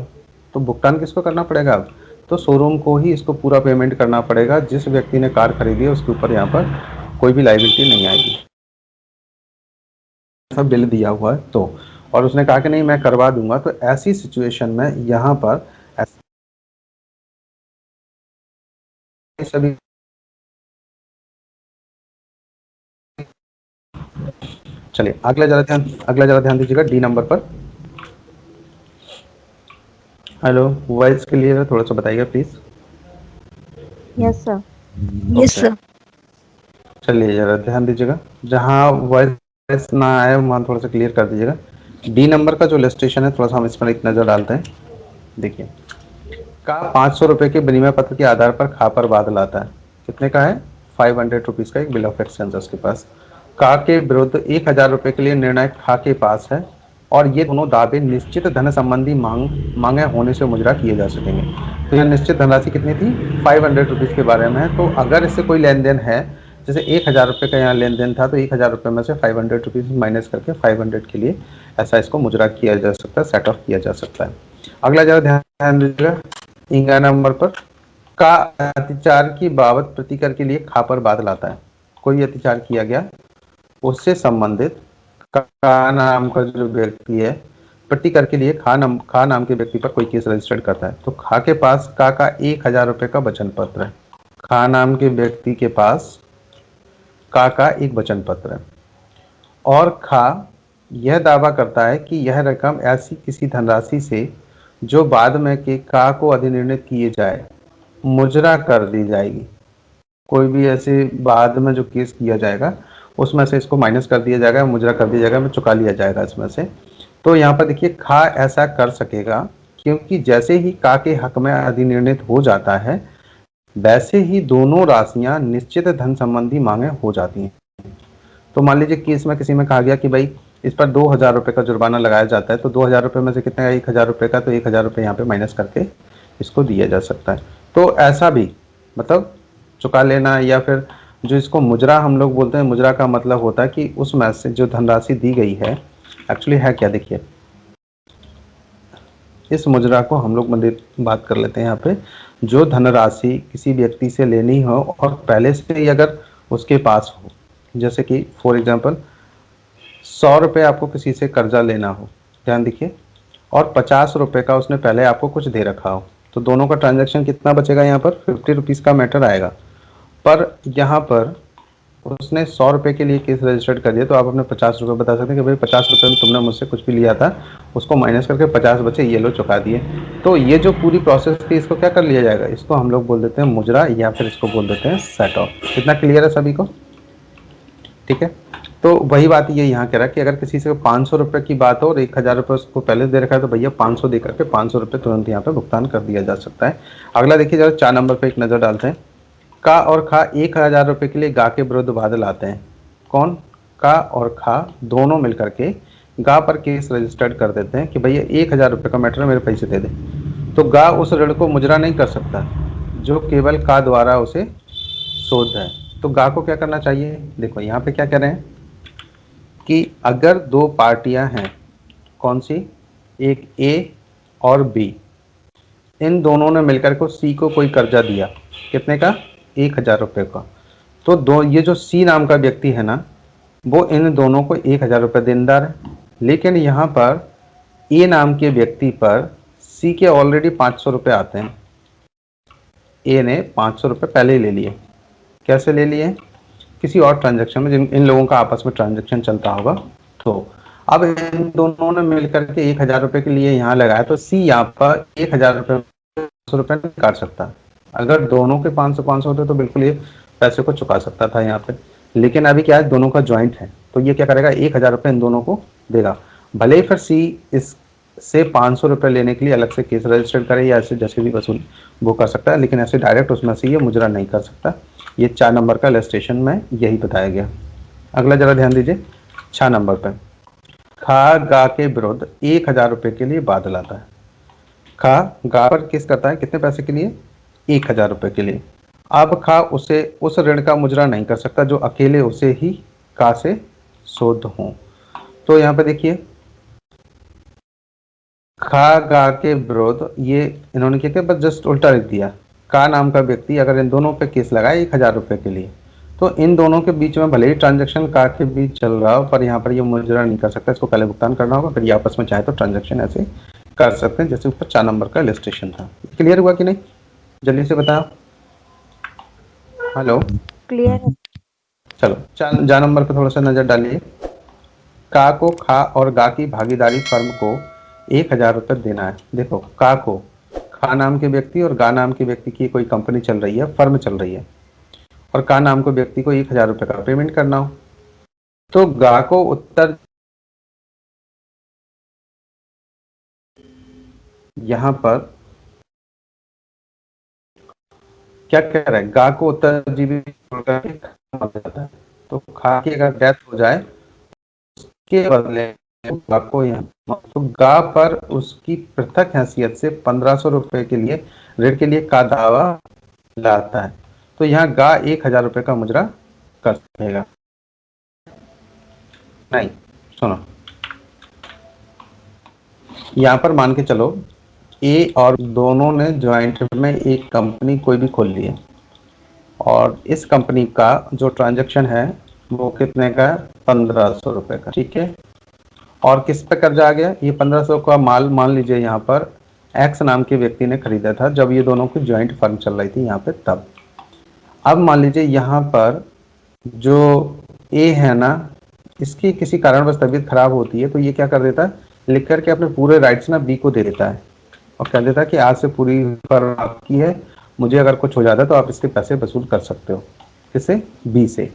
तो भुगतान किसको करना पड़ेगा अब, तो शोरूम को ही इसको पूरा पेमेंट करना पड़ेगा। जिस व्यक्ति ने कार खरीदी है उसके ऊपर यहाँ पर कोई भी लाइबिलिटी नहीं आएगी, ऐसा बिल दिया हुआ है तो। और उसने कहा कि नहीं मैं करवा दूंगा, तो ऐसी सिचुएशन में यहाँ पर सभी। चलिए अगला जरा ध्यान दीजिएगा डी नंबर पर। हेलो, वॉइस क्लियर है, थोड़ा सा बताइएगा please. Yes sir. Yes sir. चलिए जरा ध्यान दीजिएगा, जहाँ वॉइस ना आए वहाँ थोड़ा सा क्लियर कर दीजिएगा। डी नंबर का जो इलस्ट्रेशन है, थोड़ा सा हम इस पर एक नज़र डालते हैं। देखिए, का 500 रुपये के विनिमय पत्र के आधार पर खा पर बादल आता है। कितने का है, 500 रुपीज़ का एक बिल ऑफ एक्सचेंज उसके पास। का के विरुद्ध 1000 रुपये के लिए निर्णय खा के पास है, और ये दोनों दावे निश्चित धन संबंधी मांगे होने से मुजरा किए जा सकेंगे। तो यह निश्चित धनराशि कितनी थी, 500 रुपीज़ के बारे में है। तो अगर इससे कोई लेन देन है, जैसे 1000 रुपये का यहाँ लेन देन था, तो 1000 रुपये में से 500 रुपीज़ माइनस करके 500 के लिए ऐसा इसको मुजरा किया जा सकता है, सेट ऑफ किया जा सकता है। अगला जरा ध्यान दीजिएगा, इंगा नंबर पर का अतिचार की बाबत प्रतिकर के लिए खा पर बादल आता है। कोई अतिचार किया गया, उससे संबंधित का नाम का जो व्यक्ति है, प्रतिकर के लिए खा नाम के व्यक्ति पर कोई केस रजिस्टर्ड करता है। तो खा के पास का 1000 रुपये का वचन पत्र है। खा नाम के व्यक्ति के पास का एक वचन पत्र है, और खा यह दावा करता है कि यह रकम ऐसी किसी धनराशि से जो बाद में के का को अधिनिर्णित किए जाए मुजरा कर दी जाएगी। कोई भी ऐसे बाद में जो केस किया जाएगा उसमें से इसको माइनस कर दिया जाएगा, मुजरा कर दिया जाएगा, चुका लिया जाएगा इसमें से। तो यहाँ पर देखिए, खा ऐसा कर सकेगा क्योंकि जैसे ही का के हक में अधिनिर्णित हो जाता है, वैसे ही दोनों राशियां निश्चित धन संबंधी मांगे हो जाती हैं। तो मान लीजिए केस में किसी में कहा गया कि भाई इस पर 2000 रुपये का जुर्माना लगाया जाता है, तो 2000 रुपये में से कितने का, 1000 रुपये का, तो 1000 रुपये यहाँ पे माइनस करके इसको दिया जा सकता है। तो ऐसा भी मतलब चुका लेना, या फिर जो इसको मुजरा हम लोग बोलते हैं, मुजरा का मतलब होता है कि उसमें से जो धनराशि दी गई है एक्चुअली है क्या, देखिए इस मुजरा को हम लोग बात कर लेते हैं यहाँ पे। जो धनराशि किसी व्यक्ति से लेनी हो और पहले से ही अगर उसके पास हो, जैसे कि फॉर एग्जांपल 100 रुपये आपको किसी से कर्जा लेना हो, ध्यान देखिए, और 50 रुपये का उसने पहले आपको कुछ दे रखा हो, तो दोनों का ट्रांजैक्शन कितना बचेगा, यहाँ पर 50 रुपीज़ का मैटर आएगा। पर यहाँ पर उसने 100 रुपये के लिए केस रजिस्टर्ड कर दिया, तो आप अपने 50 रुपये बता सकते हैं कि भाई 50 रुपये में तुमने मुझसे कुछ भी लिया था, उसको माइनस करके 50 बचे, ये लो चुका दिए। तो ये जो पूरी प्रोसेस थी इसको क्या कर लिया जाएगा, इसको हम लोग बोल देते हैं मुजरा, या फिर इसको बोल देते हैं सेट ऑफ। इतना क्लियर है सभी को, ठीक है। तो वही बात ये यहाँ कह रहा है कि अगर किसी से 500 रुपये की बात हो और 1000 रुपये उसको पहले दे रखा है, तो भैया 500 दे करके 500 रुपये तुरंत यहाँ पे भुगतान कर दिया जा सकता है। अगला देखिए जरा 4 नंबर पे एक नज़र डालते हैं। का और खा 1000 रुपये के लिए गा के विरुद्ध बादल आते हैं। कौन, का और खा दोनों मिलकर के गा पर केस रजिस्टर्ड कर देते हैं कि भैया 1000 रुपये का मैटर है, मेरे पैसे दे दे। तो गा उस ऋण को मुजरा नहीं कर सकता जो केवल का द्वारा उसे शोध है। तो गा को क्या करना चाहिए, देखो यहाँ पे क्या कह रहे हैं कि अगर दो पार्टियां हैं, कौन सी, एक ए और बी, इन दोनों ने मिलकर को सी को कोई कर्जा दिया, कितने का, 1000 रुपये का। तो दो ये जो सी नाम का व्यक्ति है ना, वो इन दोनों को 1000 रुपये देनदार है। लेकिन यहाँ पर ए नाम के व्यक्ति पर सी के ऑलरेडी 500 रुपये आते हैं। ए ने 500 रुपये पहले ही ले लिए। कैसे ले लिए, किसी और ट्रांजैक्शन में, जिन इन लोगों का आपस में ट्रांजैक्शन चलता होगा। तो अब इन दोनों ने मिलकर के 1000 रुपये के लिए यहाँ लगाया, तो सी यहाँ पर 1000 रुपये 500 रुपये नहीं काट सकता। अगर दोनों के 500 होते तो बिल्कुल ये पैसे को चुका सकता था यहाँ पे। लेकिन अभी क्या है, दोनों का ज्वाइंट है, तो ये क्या करेगा, 1000 रुपये इन दोनों को देगा। भले ही फिर सी इससे 500 रुपये लेने के लिए अलग से केस रजिस्टर्ड करे, या ऐसे जैसे भी वसूल वो कर सकता है, लेकिन ऐसे डायरेक्ट उसमें से ये मुजरा नहीं कर सकता। ये 4 नंबर का इलस्ट्रेशन में यही बताया गया। अगला जरा ध्यान दीजिए 6 नंबर पर। खा गा के विरुद्ध 1,000 रुपए के लिए बादल आता है। खा गा पर केस करता है कितने पैसे के लिए? 1,000 रुपए के लिए। अब खा उसे उस ऋण का मुजरा नहीं कर सकता जो अकेले उसे ही का से शोध हो। तो यहाँ पे देखिए, खा गा के विरुद्ध ये इन्होंने क्या किया, बस जस्ट उल्टा लिख दिया। का नाम का व्यक्ति अगर इन दोनों पे केस लगाए 1,000 रुपए के लिए, तो इन दोनों के बीच में भले ही ट्रांजैक्शन का के बीच चल रहा हो, पर यहाँ पर ये मुजरा नहीं कर सकता, इसको पहले भुगतान करना होगा, फिर ये आपस में चाहे तो ट्रांजैक्शन ऐसे कर सकते हैं जैसे ऊपर 4 नंबर का इलस्ट्रेशन था। क्लियर हुआ कि नहीं? जल्दी से बताओ। हेलो, क्लियर है। चलो 4 नंबर पे थोड़ा सा नजर डालिए। का को खा और गा की भागीदारी फर्म को 1,000 रुपये देना है। देखो, का को खा नाम के व्यक्ति और गा नाम के व्यक्ति की कोई कंपनी चल रही है, फर्म चल रही है, और का नाम को व्यक्ति को 1,000 रुपये का पेमेंट करना हो, तो गा को उत्तर यहाँ पर क्या कह रहा है, गा को उत्तरजीवी जाता है। तो खा की अगर डेथ हो जाए के बदले गा को तो गा पर उसकी पृथक हैसियत से 1,500 रुपए के लिए ऋण के लिए का दावा लाता है। तो यहाँ गा 1,000 रुपए का मुजरा कर सकेगा। नहीं, सुनो, यहाँ पर मान के चलो ए और दोनों ने ज्वाइंट में एक कंपनी कोई भी खोल ली है, और इस कंपनी का जो ट्रांजैक्शन है वो कितने का? 1,500 रुपए का, ठीक है। और किस पे कर्जा आ गया? ये 1,500 का माल मान लीजिए यहाँ पर एक्स नाम के व्यक्ति ने खरीदा था जब ये दोनों की ज्वाइंट फर्म चल रही थी यहाँ पे तब। अब मान लीजिए यहाँ पर जो ए है ना, इसकी किसी कारणवश तबीयत खराब होती है, तो ये क्या कर देता है, लिख करके अपने पूरे राइट्स ना बी को दे देता है, और कह देता है कि आज से पूरी फर्म आपकी है, मुझे अगर कुछ हो जाता है तो आप इसके पैसे वसूल कर सकते हो। किससे? बी से।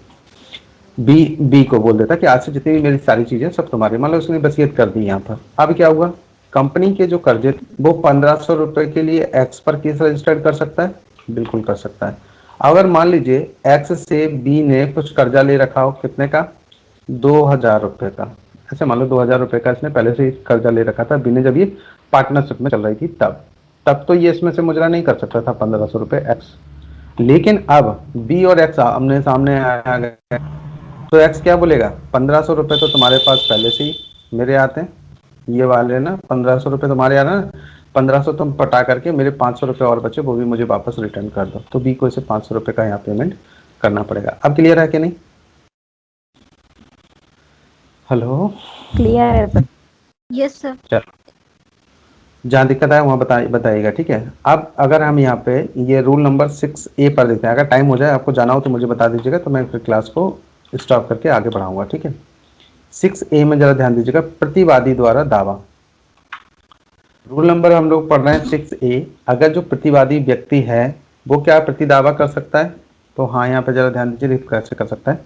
बी को बोल देता कि आज से जितनी भी मेरी सारी चीजें सब तुम्हारी, मान लो उसने वसीयत कर दी यहाँ पर। अब क्या हुआ, कंपनी के जो कर्जे थे वो 1,500 रुपए के लिए एक्स पर केस रजिस्टर्ड कर सकता है, बिल्कुल कर सकता है। अगर मान लीजिए एक्स से बी ने कुछ कर्जा ले रखा हो, कितने का? 2,000 रुपए का। ऐसे मान लो 2,000 रुपए का इसने पहले से ही कर्जा ले रखा था बी ने, जब ये पार्टनरशिप में चल रही थी तब तो ये इसमें से मुजरा नहीं कर सकता था 1,500 रुपए एक्स। लेकिन अब बी और एक्स आमने सामने आ गए, तो एक्स क्या बोलेगा, 1,500 रुपए तो तुम्हारे पास पहले से ही मेरे आते हैं, ये वाले ना 1,500 रुपए तुम्हारे आ रहे हैं, 1,500 तुम पटा करके मेरे 500 रुपए और बचे वो भी मुझे वापस रिटर्न कर दो। तो बी को इसे 500 रुपए का यहाँ पेमेंट करना पड़ेगा। अब क्लियर है कि नहीं? हेलो, क्लियर है। Yes sir. चलो, जहाँ दिक्कत है वहाँ बताइएगा, ठीक है। अब अगर हम यहाँ पे ये रूल नंबर 6A पर देखते हैं, अगर टाइम हो जाए आपको जाना हो तो मुझे बता दीजिएगा, तो मैं फिर क्लास को स्टॉप करके आगे बढ़ाऊंगा, ठीक है। 6A में जरा ध्यान दीजिएगा, प्रतिवादी द्वारा दावा। रूल नंबर हम लोग पढ़ रहे हैं 6A। अगर जो प्रतिवादी व्यक्ति है वो क्या प्रति दावा कर सकता है? तो हाँ, यहाँ पे जरा ध्यान दीजिए कैसे कर सकता है।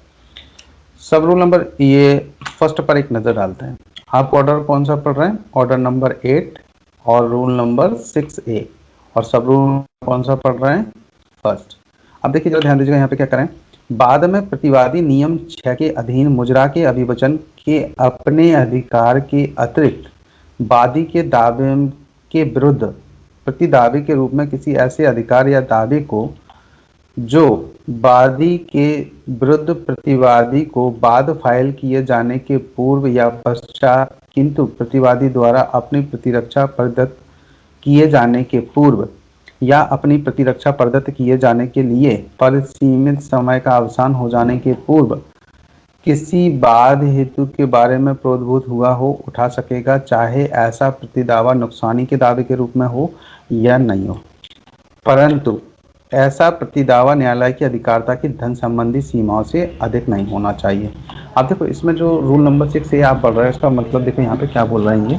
सब रूल नंबर ये फर्स्ट पर एक नजर डालते हैं। आप ऑर्डर कौन सा पढ़ रहे हैं? ऑर्डर नंबर 8 और रूल नंबर 6A, और सब रूल कौन सा पढ़ रहे हैं? फर्स्ट। अब देखिए जरा ध्यान दीजिएगा यहाँ पे क्या करें। बाद में प्रतिवादी नियम 6 के अधीन मुजरा के अभिवचन के अपने अधिकार के अतिरिक्त वादी के दावे के विरुद्ध प्रति दावे के रूप में किसी ऐसे अधिकार या दावे को जो वादी के विरुद्ध प्रतिवादी को बाद फाइल किए जाने के पूर्व या पश्चात किंतु प्रतिवादी द्वारा अपनी प्रतिरक्षा प्रदत्त किए जाने के पूर्व या अपनी प्रतिरक्षा प्रदत्त किए जाने के लिए परिसीमित समय का अवसान हो जाने के पूर्व किसी बाध हेतु के बारे में प्रोद्भूत हुआ हो उठा सकेगा, चाहे ऐसा प्रतिदावा नुकसानी के दावे के रूप में हो या नहीं हो, परंतु ऐसा प्रतिदावा न्यायालय की अधिकारिता की धन संबंधी सीमाओं से अधिक नहीं होना चाहिए। अब देखो इसमें जो रूल नंबर 6 आप पढ़ रहे हैं, इसका मतलब देखो यहाँ पे क्या बोल रहे हैं। ये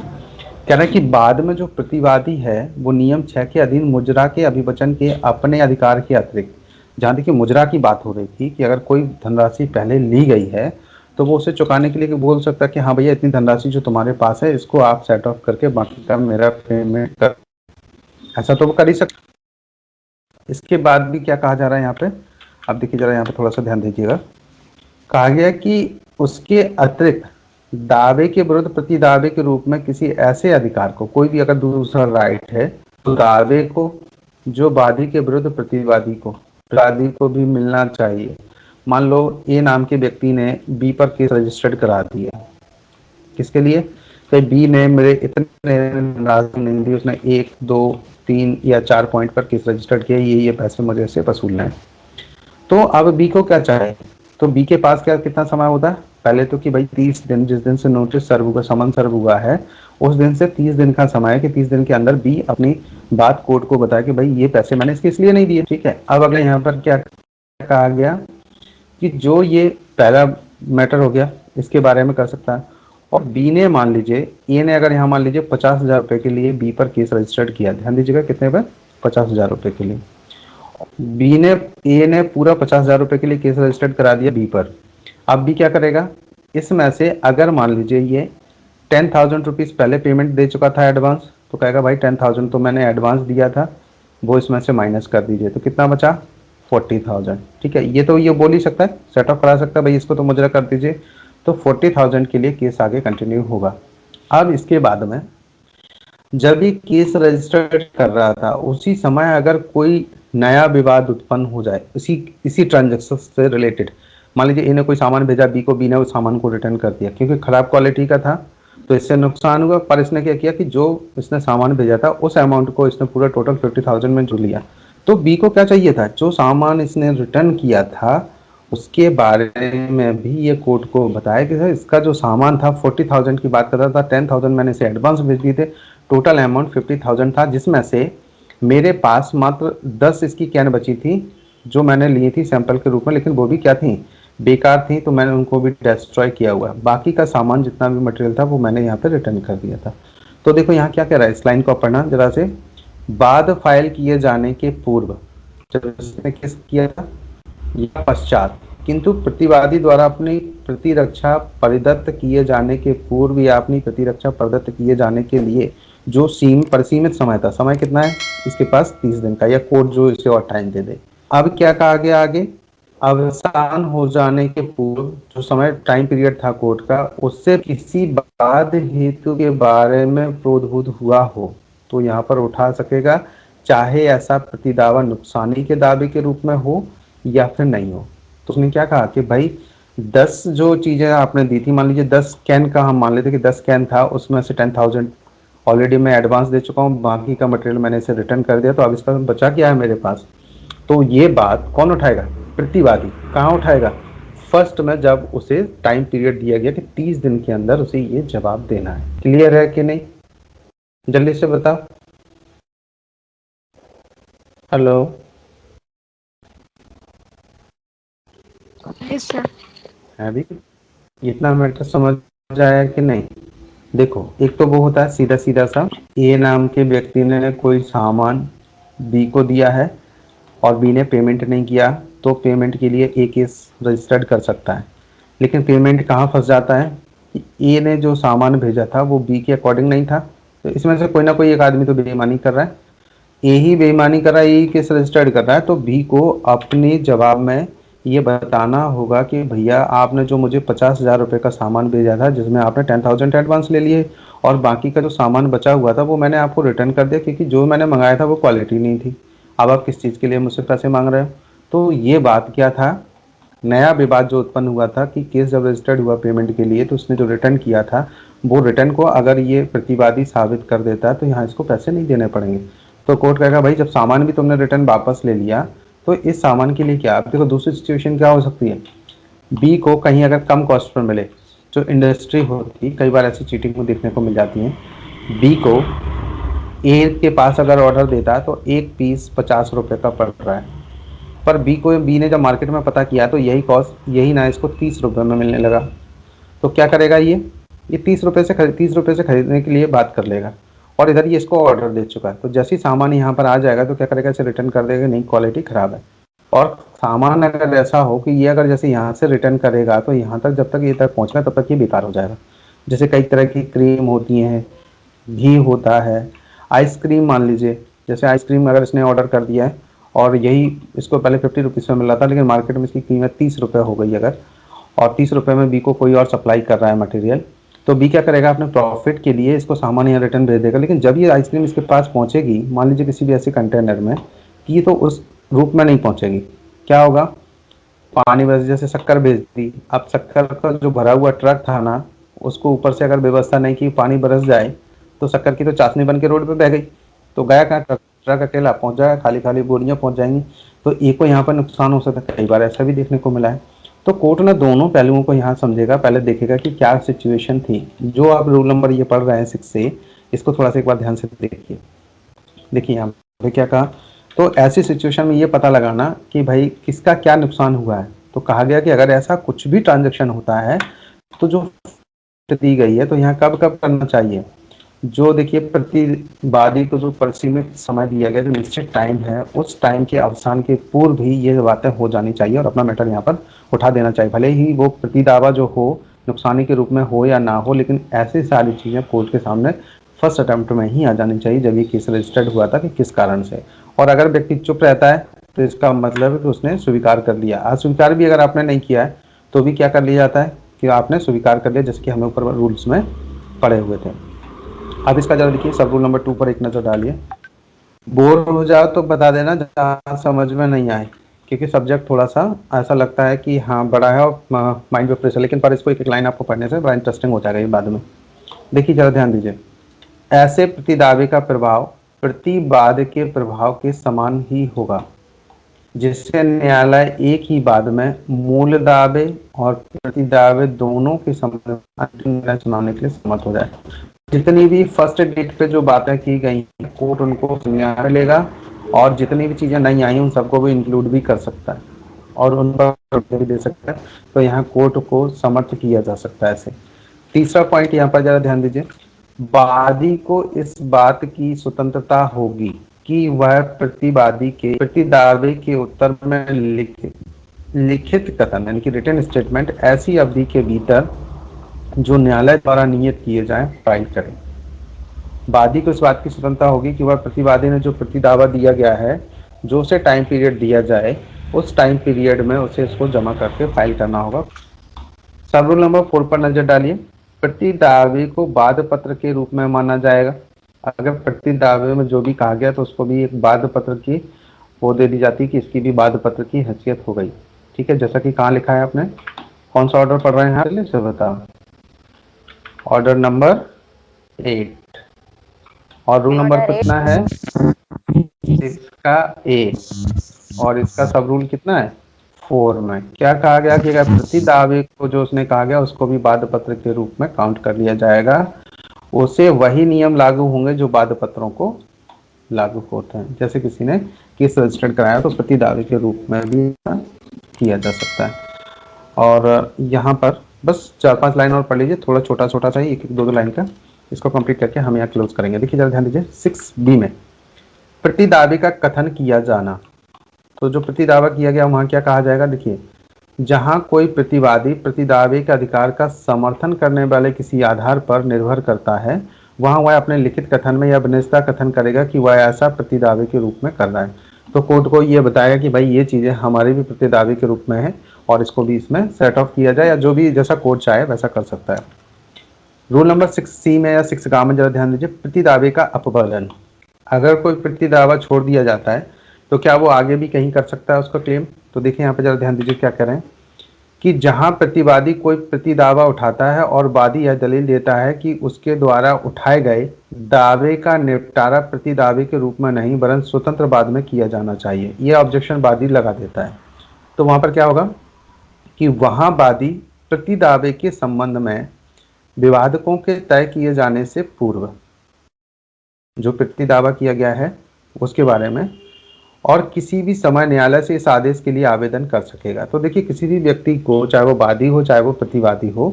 कह रहे हैं कि बाद में जो प्रतिवादी है वो नियम 6 के अधीन मुजरा के अभिवचन के अपने अधिकार के अतिरिक्त, जहाँ देखिए मुजरा की बात हो रही थी कि अगर कोई धनराशि पहले ली गई है तो वो उसे चुकाने के लिए बोल सकता है कि हाँ भैया इतनी धनराशि जो तुम्हारे पास है इसको आप सेट ऑफ करके बाकी का मेरा पेमेंट कर, ऐसा तो वो कर ही सकता। इसके बाद भी क्या कहा जा रहा है यहाँ पे, अब देखिए जरा यहाँ पे थोड़ा सा ध्यान दीजिएगा। कहा गया कि उसके अतिरिक्त दावे के विरुद्ध प्रति दावे के रूप में किसी ऐसे अधिकार को, कोई भी अगर दूसरा राइट है तो दावे को जो वादी के विरुद्ध प्रतिवादी को भी मिलना चाहिए। मान लो ए नाम के व्यक्ति ने बी पर केस रजिस्टर्ड करा दिया, किसके लिए, कि बी ने मेरे इतने राशि नहीं दी, उसने 1 2 3 या 4 पॉइंट पर केस रजिस्टर्ड किया, ये पैसे मुझे से वसूलना है। तो अब बी को क्या चाहिए, तो बी के पास क्या कितना समय होता है, पहले तो कि भाई 30 दिन, जिस दिन से नोटिस सर्व हुआ, समन सर्व हुआ है, उस दिन से 30 दिन का समय है कि 30 दिन के अंदर बी अपनी बात कोर्ट को बताए कि भाई ये पैसे मैंने इसके इसलिए नहीं दिए। ठीक है, अब अगले यहाँ पर क्या कहा गया कि जो ये पहला मैटर हो गया इसके बारे में कर सकता है, और बी ने मान लीजिए, ए ने अगर यहाँ मान लीजिए 50,000 रुपए के लिए बी पर केस रजिस्टर्ड किया, ध्यान दीजिएगा कितने पर, 50,000 रुपए के लिए बी ने, ए ने पूरा 50,000 रुपए के लिए केस रजिस्टर्ड करा दिया बी पर। अब बी क्या करेगा, इसमें से अगर मान लीजिए ये 10,000 रुपीज पहले पेमेंट दे चुका था एडवांस, तो कहेगा भाई 10,000 तो मैंने एडवांस दिया था, वो इसमें से माइनस कर दीजिए, तो कितना बचा 40,000। ठीक है, ये तो ये बोल ही सकता है, सेट ऑफ करा सकता है भाई इसको तो मुजरा कर दीजिए, तो 40,000 के लिए केस आगे कंटिन्यू होगा। अब इसके बाद में जब ये केस रजिस्टर्ड कर रहा था उसी समय अगर कोई नया विवाद उत्पन्न हो जाए इसी ट्रांजेक्शन से रिलेटेड, मान लीजिए ए ने कोई सामान भेजा बी को, बी ने उस सामान को रिटर्न कर दिया क्योंकि खराब क्वालिटी का था तो इससे नुकसान हुआ, पर इसने क्या किया कि जो इसने सामान भेजा था उस अमाउंट को इसने पूरा टोटल 50,000 में जोड़ लिया। तो बी को क्या चाहिए था, जो सामान इसने रिटर्न किया था उसके बारे में भी ये कोर्ट को बताया कि सर इसका जो सामान था 40,000 की बात कर रहा था, 10,000 मैंने इसे एडवांस भेज दिए थे, टोटल अमाउंट 50,000 था, जिसमें से मेरे पास मात्र 10 इसकी कैन बची थी जो मैंने ली थी सैंपल के रूप में, लेकिन वो भी क्या थी, बेकार थी, तो मैंने उनको भी डिस्ट्रॉय किया हुआ है। बाकी का सामान जितना भी मटेरियल था वो मैंने यहाँ पे रिटर्न कर दिया था। तो देखो यहाँ क्या कह रहा है, इस लाइन को पढ़ना जरा से, बाद फाइल किए जाने के पूर्व, जब इसने केस किया था या पश्चात, किंतु प्रतिवादी द्वारा अपनी प्रतिरक्षा परिदत्त किए जाने के पूर्व या अपनी प्रतिरक्षा परिदत्त किए जाने के लिए जो परिसीमित समय था, समय कितना है इसके पास 30 दिन का, या कोर्ट जो इसे और टाइम दे दे। अब क्या कहा गया आगे, अवसान हो जाने के पूर्व जो समय टाइम पीरियड था कोर्ट का, उससे किसी बाद हेतु के बारे में प्रोद्भूत हुआ हो तो यहाँ पर उठा सकेगा, चाहे ऐसा प्रतिदावा नुकसानी के दावे के रूप में हो या फिर नहीं हो। तो उसने क्या कहा कि भाई 10 जो चीजें आपने दी थी, मान लीजिए 10 कैन का हम मान लेते कि 10 कैन था, उसमें से 10,000 ऑलरेडी मैं एडवांस दे चुका हूँ, बाकी का मटेरियल मैंने इसे रिटर्न कर दिया, तो अब इसका बचा क्या है मेरे पास। तो ये बात कौन उठाएगा, प्रतिवादी। कहाँ उठाएगा, फर्स्ट में जब उसे टाइम पीरियड दिया गया कि 30 दिन के अंदर उसे ये जवाब देना है। क्लियर है कि नहीं, जल्दी से बताओ। Hello, yes sir. है भी, इतना मैटर समझ आया कि नहीं। देखो एक तो वो होता है सीधा सीधा सा, ए नाम के व्यक्ति ने कोई सामान बी को दिया है और बी ने पेमेंट नहीं किया, तो पेमेंट के लिए ए केस रजिस्टर्ड कर सकता है। लेकिन पेमेंट कहाँ फंस जाता है कि ए ने जो सामान भेजा था वो बी के अकॉर्डिंग नहीं था, तो इसमें से कोई ना कोई एक आदमी तो बेईमानी कर रहा है, ए ही बेईमानी कर रहा है, ए ही केस रजिस्टर्ड कर रहा है। तो बी को अपने जवाब में ये बताना होगा कि भैया आपने जो मुझे 50,000 रुपये का सामान भेजा था जिसमें आपने 10,000 एडवांस ले लिए और बाकी का जो सामान बचा हुआ था वो मैंने आपको रिटर्न कर दिया क्योंकि जो मैंने मंगाया था वो क्वालिटी नहीं थी। अब आप किस चीज़ के लिए मुझसे पैसे मांग रहे हो। तो ये बात क्या था, नया विवाद जो उत्पन्न हुआ था कि केस जब रजिस्टर्ड हुआ पेमेंट के लिए तो उसने जो रिटर्न किया था वो रिटर्न को अगर ये प्रतिवादी साबित कर देता है तो यहाँ इसको पैसे नहीं देने पड़ेंगे। तो कोर्ट कहेगा भाई जब सामान भी तुमने रिटर्न वापस ले लिया तो इस सामान के लिए क्या। अब देखो दूसरी सिचुएशन क्या हो सकती है, बी को कहीं अगर कम कॉस्ट पर मिले, जो इंडस्ट्री होती है कई बार ऐसी चीटिंग को देखने को मिल जाती है, बी को ए के पास अगर ऑर्डर देता है तो एक पीस 50 रुपये का पड़ रहा है, पर बी ने जब मार्केट में पता किया तो यही कॉस्ट यही ना इसको 30 रुपये में मिलने लगा। तो क्या करेगा ये 30 रुपये से खरीदने के लिए बात कर लेगा और इधर ये इसको ऑर्डर दे चुका है। तो जैसे ही सामान यहाँ पर आ जाएगा तो क्या करेगा, इसे रिटर्न कर देगा, नहीं क्वालिटी ख़राब है। और सामान अगर ऐसा हो कि ये अगर जैसे यहाँ से रिटर्न करेगा तो यहाँ तक जब तक ये तक पहुँचना तब तक ये बेकार हो जाएगा। जैसे कई तरह की क्रीम होती हैं, घी होता है, आइसक्रीम मान लीजिए, जैसे आइसक्रीम अगर इसने ऑर्डर कर दिया है और यही इसको पहले 50 रुपीज़ में मिल रहा था लेकिन मार्केट में इसकी कीमत 30 रुपये हो गई अगर, और 30 रुपये में बी को कोई और सप्लाई कर रहा है मटेरियल, तो बी क्या करेगा, अपने प्रॉफिट के लिए इसको सामान या रिटर्न भेज देगा। लेकिन जब ये आइसक्रीम इसके पास पहुंचेगी, मान लीजिए किसी भी ऐसे कंटेनर में, कि ये तो उस रूप में नहीं पहुंचेगी, क्या होगा, पानी बस जैसे शक्कर भेज दी, अब शक्कर का जो भरा हुआ ट्रक था ना, उसको ऊपर से अगर व्यवस्था नहीं की, पानी बरस जाए, तो शक्कर की तो चाशनी बन के रोड पे बह गई, तो गया कहाँ, ट्रक ट्रक अकेला पहुंच जाएगा, खाली खाली बोरियां पहुंच जाएंगी। तो एक को यहाँ पर नुकसान हो सकता है, कई बार ऐसा भी देखने को मिला है। तो कोर्ट ना दोनों पहलुओं को यहाँ समझेगा, पहले देखेगा कि क्या सिचुएशन थी। जो आप रूल नंबर ये पढ़ रहे हैं 6 से, इसको थोड़ा सा एक बार ध्यान से देखिए। देखिए यहाँ पे क्या कहा, तो ऐसी सिचुएशन में ये पता लगाना कि भाई किसका क्या नुकसान हुआ है। तो कहा गया कि अगर ऐसा कुछ भी ट्रांजेक्शन होता है, तो जो दी गई है, तो यहाँ कब कब करना चाहिए। जो देखिए, प्रतिवादी को जो परिसीमित समय दिया गया, जो निश्चित टाइम है, उस टाइम के अवसान के पूर्व ही ये बातें हो जानी चाहिए और अपना मैटर यहाँ पर उठा देना चाहिए। भले ही वो प्रतिदावा जो हो नुकसानी के रूप में हो या ना हो, लेकिन ऐसी सारी चीजें कोर्ट के सामने फर्स्ट अटेम्प्ट में ही आ जानी चाहिए, जब ये केस रजिस्टर्ड हुआ था कि किस कारण से। और अगर व्यक्ति चुप रहता है, तो इसका मतलब है कि उसने स्वीकार कर लिया। अस्वीकार भी अगर आपने नहीं किया है, तो भी क्या कर लिया जाता है कि आपने स्वीकार कर लिया, जैसे कि हमें ऊपर रूल्स में पढ़े हुए थे। अब इसका जरा देखिए, सब रूल नंबर 2 पर एक नजर डालिए। बोर हो जाओ तो बता देना जहाँ समझ में नहीं आए, क्योंकि सब्जेक्ट थोड़ा सा ऐसा लगता है कि हाँ बड़ा है और माइंड पे प्रेशर, लेकिन पर इसको एक एक लाइन आपको पढ़ने से बड़ा इंटरेस्टिंग हो जाएगा ये बाद में। देखिए जरा ध्यान दीजिए, ऐसे प्रतिदावे का प्रभाव प्रतिवाद के प्रभाव के समान ही होगा, जिससे न्यायालय एक ही बाद में मूल दावे और प्रतिदावे दोनों के संबंध में अंतिम निर्णय सुनाने के लिए सहमत हो जाए। जितनी भी फर्स्ट डेट पे जो बातें की गई, कोर्ट उनको संज्ञान लेगा, और जितनी भी चीजें नहीं आई उन सबको भी इंक्लूड भी कर सकता है और उन पर भी दे सकता है। तो यहाँ कोर्ट को समर्थ किया जा सकता है ऐसे। तीसरा पॉइंट यहाँ पर जरा ध्यान दीजिए, वादी को इस बात की स्वतंत्रता होगी कि वह प्रतिवादी के प्रतिदावे के उत्तर में लिखित कथन यानी कि रिटन स्टेटमेंट ऐसी अवधि के भीतर जो न्यायालय द्वारा नियत किए जाए फाइल करें। वादी को इस बात की स्वतंत्रता होगी कि वह प्रतिवादी ने जो प्रतिदावा दिया गया है, जो उसे टाइम पीरियड दिया जाए, उस टाइम पीरियड में उसे इसको जमा करके फाइल करना होगा। सब रूल नंबर 4 पर नजर डालिए। प्रतिदावे को वाद पत्र के रूप में माना जाएगा। अगर प्रतिदावे में जो भी कहा गया, तो उसको भी एक वाद पत्र की वो दे दी जाती है कि इसकी भी वाद पत्र की हैसियत हो गई। ठीक है, जैसा कि कहाँ लिखा है, आपने कौन सा ऑर्डर पढ़ रहे हैं, चलिए से बताओ, ऑर्डर नंबर 8। और रूल नंबर कितना है, इसका ए, और इसका सब रूल कितना है, 4 में। क्या कहा गया कि अगर प्रतिदावे को जो उसने कहा गया उसको भी वाद पत्र के रूप में काउंट कर लिया जाएगा, उसे वही नियम लागू होंगे जो वाद पत्रों को लागू होते हैं। जैसे किसी ने केस रजिस्टर्ड कराया तो प्रतिदावे के रूप में भी किया जा सकता है। और यहाँ पर बस 4-5 लाइन और पढ़ लीजिए, थोड़ा छोटा छोटा सा ही, एक एक दो दो लाइन का, इसको कंप्लीट करके हम यहाँ क्लोज करेंगे। देखिए जरा ध्यान दीजिए, 6B में प्रतिदावे का कथन किया जाना। तो जो प्रतिदावा किया गया वहां क्या कहा जाएगा, देखिए, जहां कोई प्रतिवादी प्रतिदावे के अधिकार का समर्थन करने वाले किसी आधार पर निर्भर करता है, वहां वह अपने लिखित कथन में यह बनिष्ठता कथन करेगा कि वह ऐसा प्रतिदावे के रूप में कर रहा है। तो कोर्ट को ये बताएगा कि भाई ये चीजें हमारे भी प्रतिदावे के रूप में है और इसको भी इसमें सेट ऑफ किया जाए, या जो भी जैसा कोर्ट चाहे वैसा कर सकता है। रूल नंबर 6C में या 6G में जरा ध्यान दीजिए, प्रतिदावे का अपवर्जन। अगर कोई प्रतिदावा छोड़ दिया जाता है, तो क्या वो आगे भी कहीं कर सकता है उसका क्लेम। तो देखिए यहाँ पे जरा ध्यान दीजिए क्या कह रहे हैं, कि जहां प्रतिवादी कोई प्रतिदावा उठाता है और वादी यह दलील देता है कि उसके द्वारा उठाए गए दावे का निपटारा प्रतिदावे के रूप में नहीं वरन स्वतंत्र बाद में किया जाना चाहिए, यह ऑब्जेक्शन वादी लगा देता है। तो वहां पर क्या होगा कि वहां वादी प्रतिदावे के संबंध में विवादकों के तय किए जाने से पूर्व जो प्रतिदावा किया गया है उसके बारे में और किसी भी समय न्यायालय से इस आदेश के लिए आवेदन कर सकेगा। तो देखिए, किसी भी व्यक्ति को, चाहे वो वादी हो चाहे वो प्रतिवादी हो,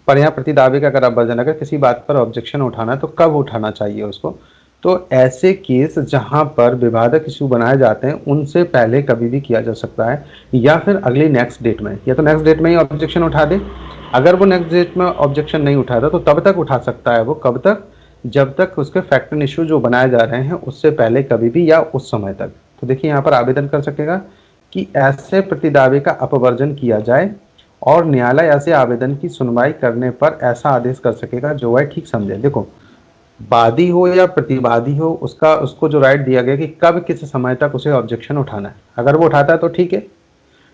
पर यहाँ प्रतिदावे का अगर अपवर्जन, अगर किसी बात पर ऑब्जेक्शन उठाना तो कब उठाना चाहिए उसको, तो ऐसे केस जहां पर विवादक इशू बनाए जाते हैं उनसे पहले कभी भी किया जा सकता है, या फिर अगली नेक्स्ट डेट में, या तो नेक्स्ट डेट में ही ऑब्जेक्शन उठा दे। अगर वो नेक्स्ट डेट में ऑब्जेक्शन नहीं उठाता तो तब तक उठा सकता है वो, कब तक, जब तक उसके फैक्ट एंड इशू जो बनाए जा रहे हैं उससे पहले कभी भी, या उस समय तक। तो देखिए यहाँ पर आवेदन कर सकेगा कि ऐसे प्रतिदावे का अपवर्जन किया जाए और न्यायालय ऐसे आवेदन की सुनवाई करने पर ऐसा आदेश कर सकेगा जो वह ठीक समझे। देखो, वादी हो या प्रतिवादी हो, उसका उसको जो राइट दिया गया कि कब किस समय तक उसे ऑब्जेक्शन उठाना है। अगर वो उठाता है तो ठीक है,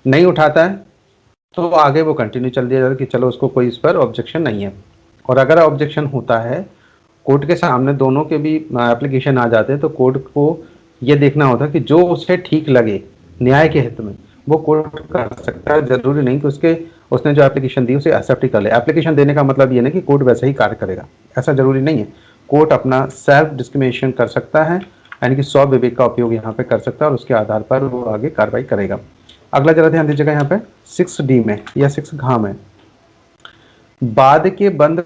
नहीं उठाता है तो आगे वो कंटिन्यू चल दिया जाता है कि चलो उसको कोई इस पर ऑब्जेक्शन नहीं है। और अगर ऑब्जेक्शन होता है, कोर्ट के सामने दोनों के भी एप्लीकेशन आ जाते हैं, तो कोर्ट को ये देखना होता है कि जो उसे ठीक लगे न्याय के हित में वो कोर्ट कर सकता है। जरूरी नहीं कि उसने जो एप्लीकेशन दी उसे एक्सेप्ट ही कर ले। एप्लीकेशन देने का मतलब ये नहीं कि कोर्ट वैसे ही कार्य करेगा, ऐसा जरूरी नहीं है। कोर्ट अपना सेल्फ डिस्क्रिमिनेशन कर सकता है, यानी कि स्व विवेक का उपयोग यहाँ पे कर सकता है और उसके आधार पर वो आगे कार्रवाई करेगा। अगला जरा ध्यान दीजिएगा यहाँ पे 6D में या 6 घ में, बाद के बंद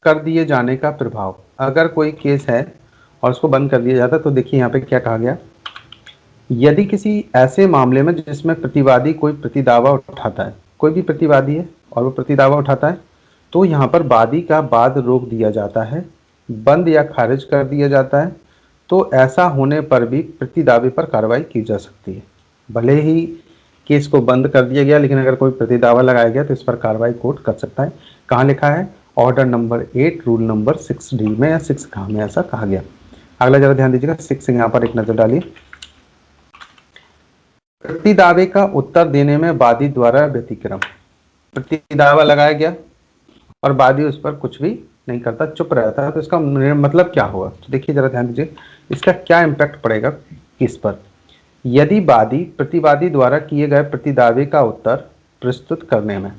कर दिए जाने का प्रभाव। अगर कोई केस है और उसको बंद कर दिया जाता है तो देखिए यहाँ पे क्या कहा गया, यदि किसी ऐसे मामले में जिसमें प्रतिवादी कोई प्रतिदावा उठाता है, कोई भी प्रतिवादी है और वो प्रतिदावा उठाता है, तो यहाँ पर वादी का वाद रोक दिया जाता है, बंद या खारिज कर दिया जाता है। तो ऐसा होने पर भी प्रतिदावे पर कार्रवाई की जा सकती है। भले ही केस को बंद कर दिया गया, लेकिन अगर कोई प्रतिदावा लगाया गया तो इस पर कार्रवाई कोर्ट कर सकता है। कहाँ लिखा है? Order number 8 rule number 6D में या 6 घ में ऐसा कहा गया। अगला जरा ध्यान दीजिएगा 6 यहाँ पर एक नजर डालिए। प्रतिदावे का उत्तर देने में वादी द्वारा व्यतिक्रम। प्रतिदावा लगाया गया और वादी उस पर कुछ भी नहीं करता, चुप रहता है, तो इसका मतलब क्या होगा? तो देखिए जरा ध्यान दीजिए, इसका क्या इम्पैक्ट पड़ेगा किस पर। यदि वादी प्रतिवादी द्वारा किए गए प्रतिदावे का उत्तर प्रस्तुत करने में,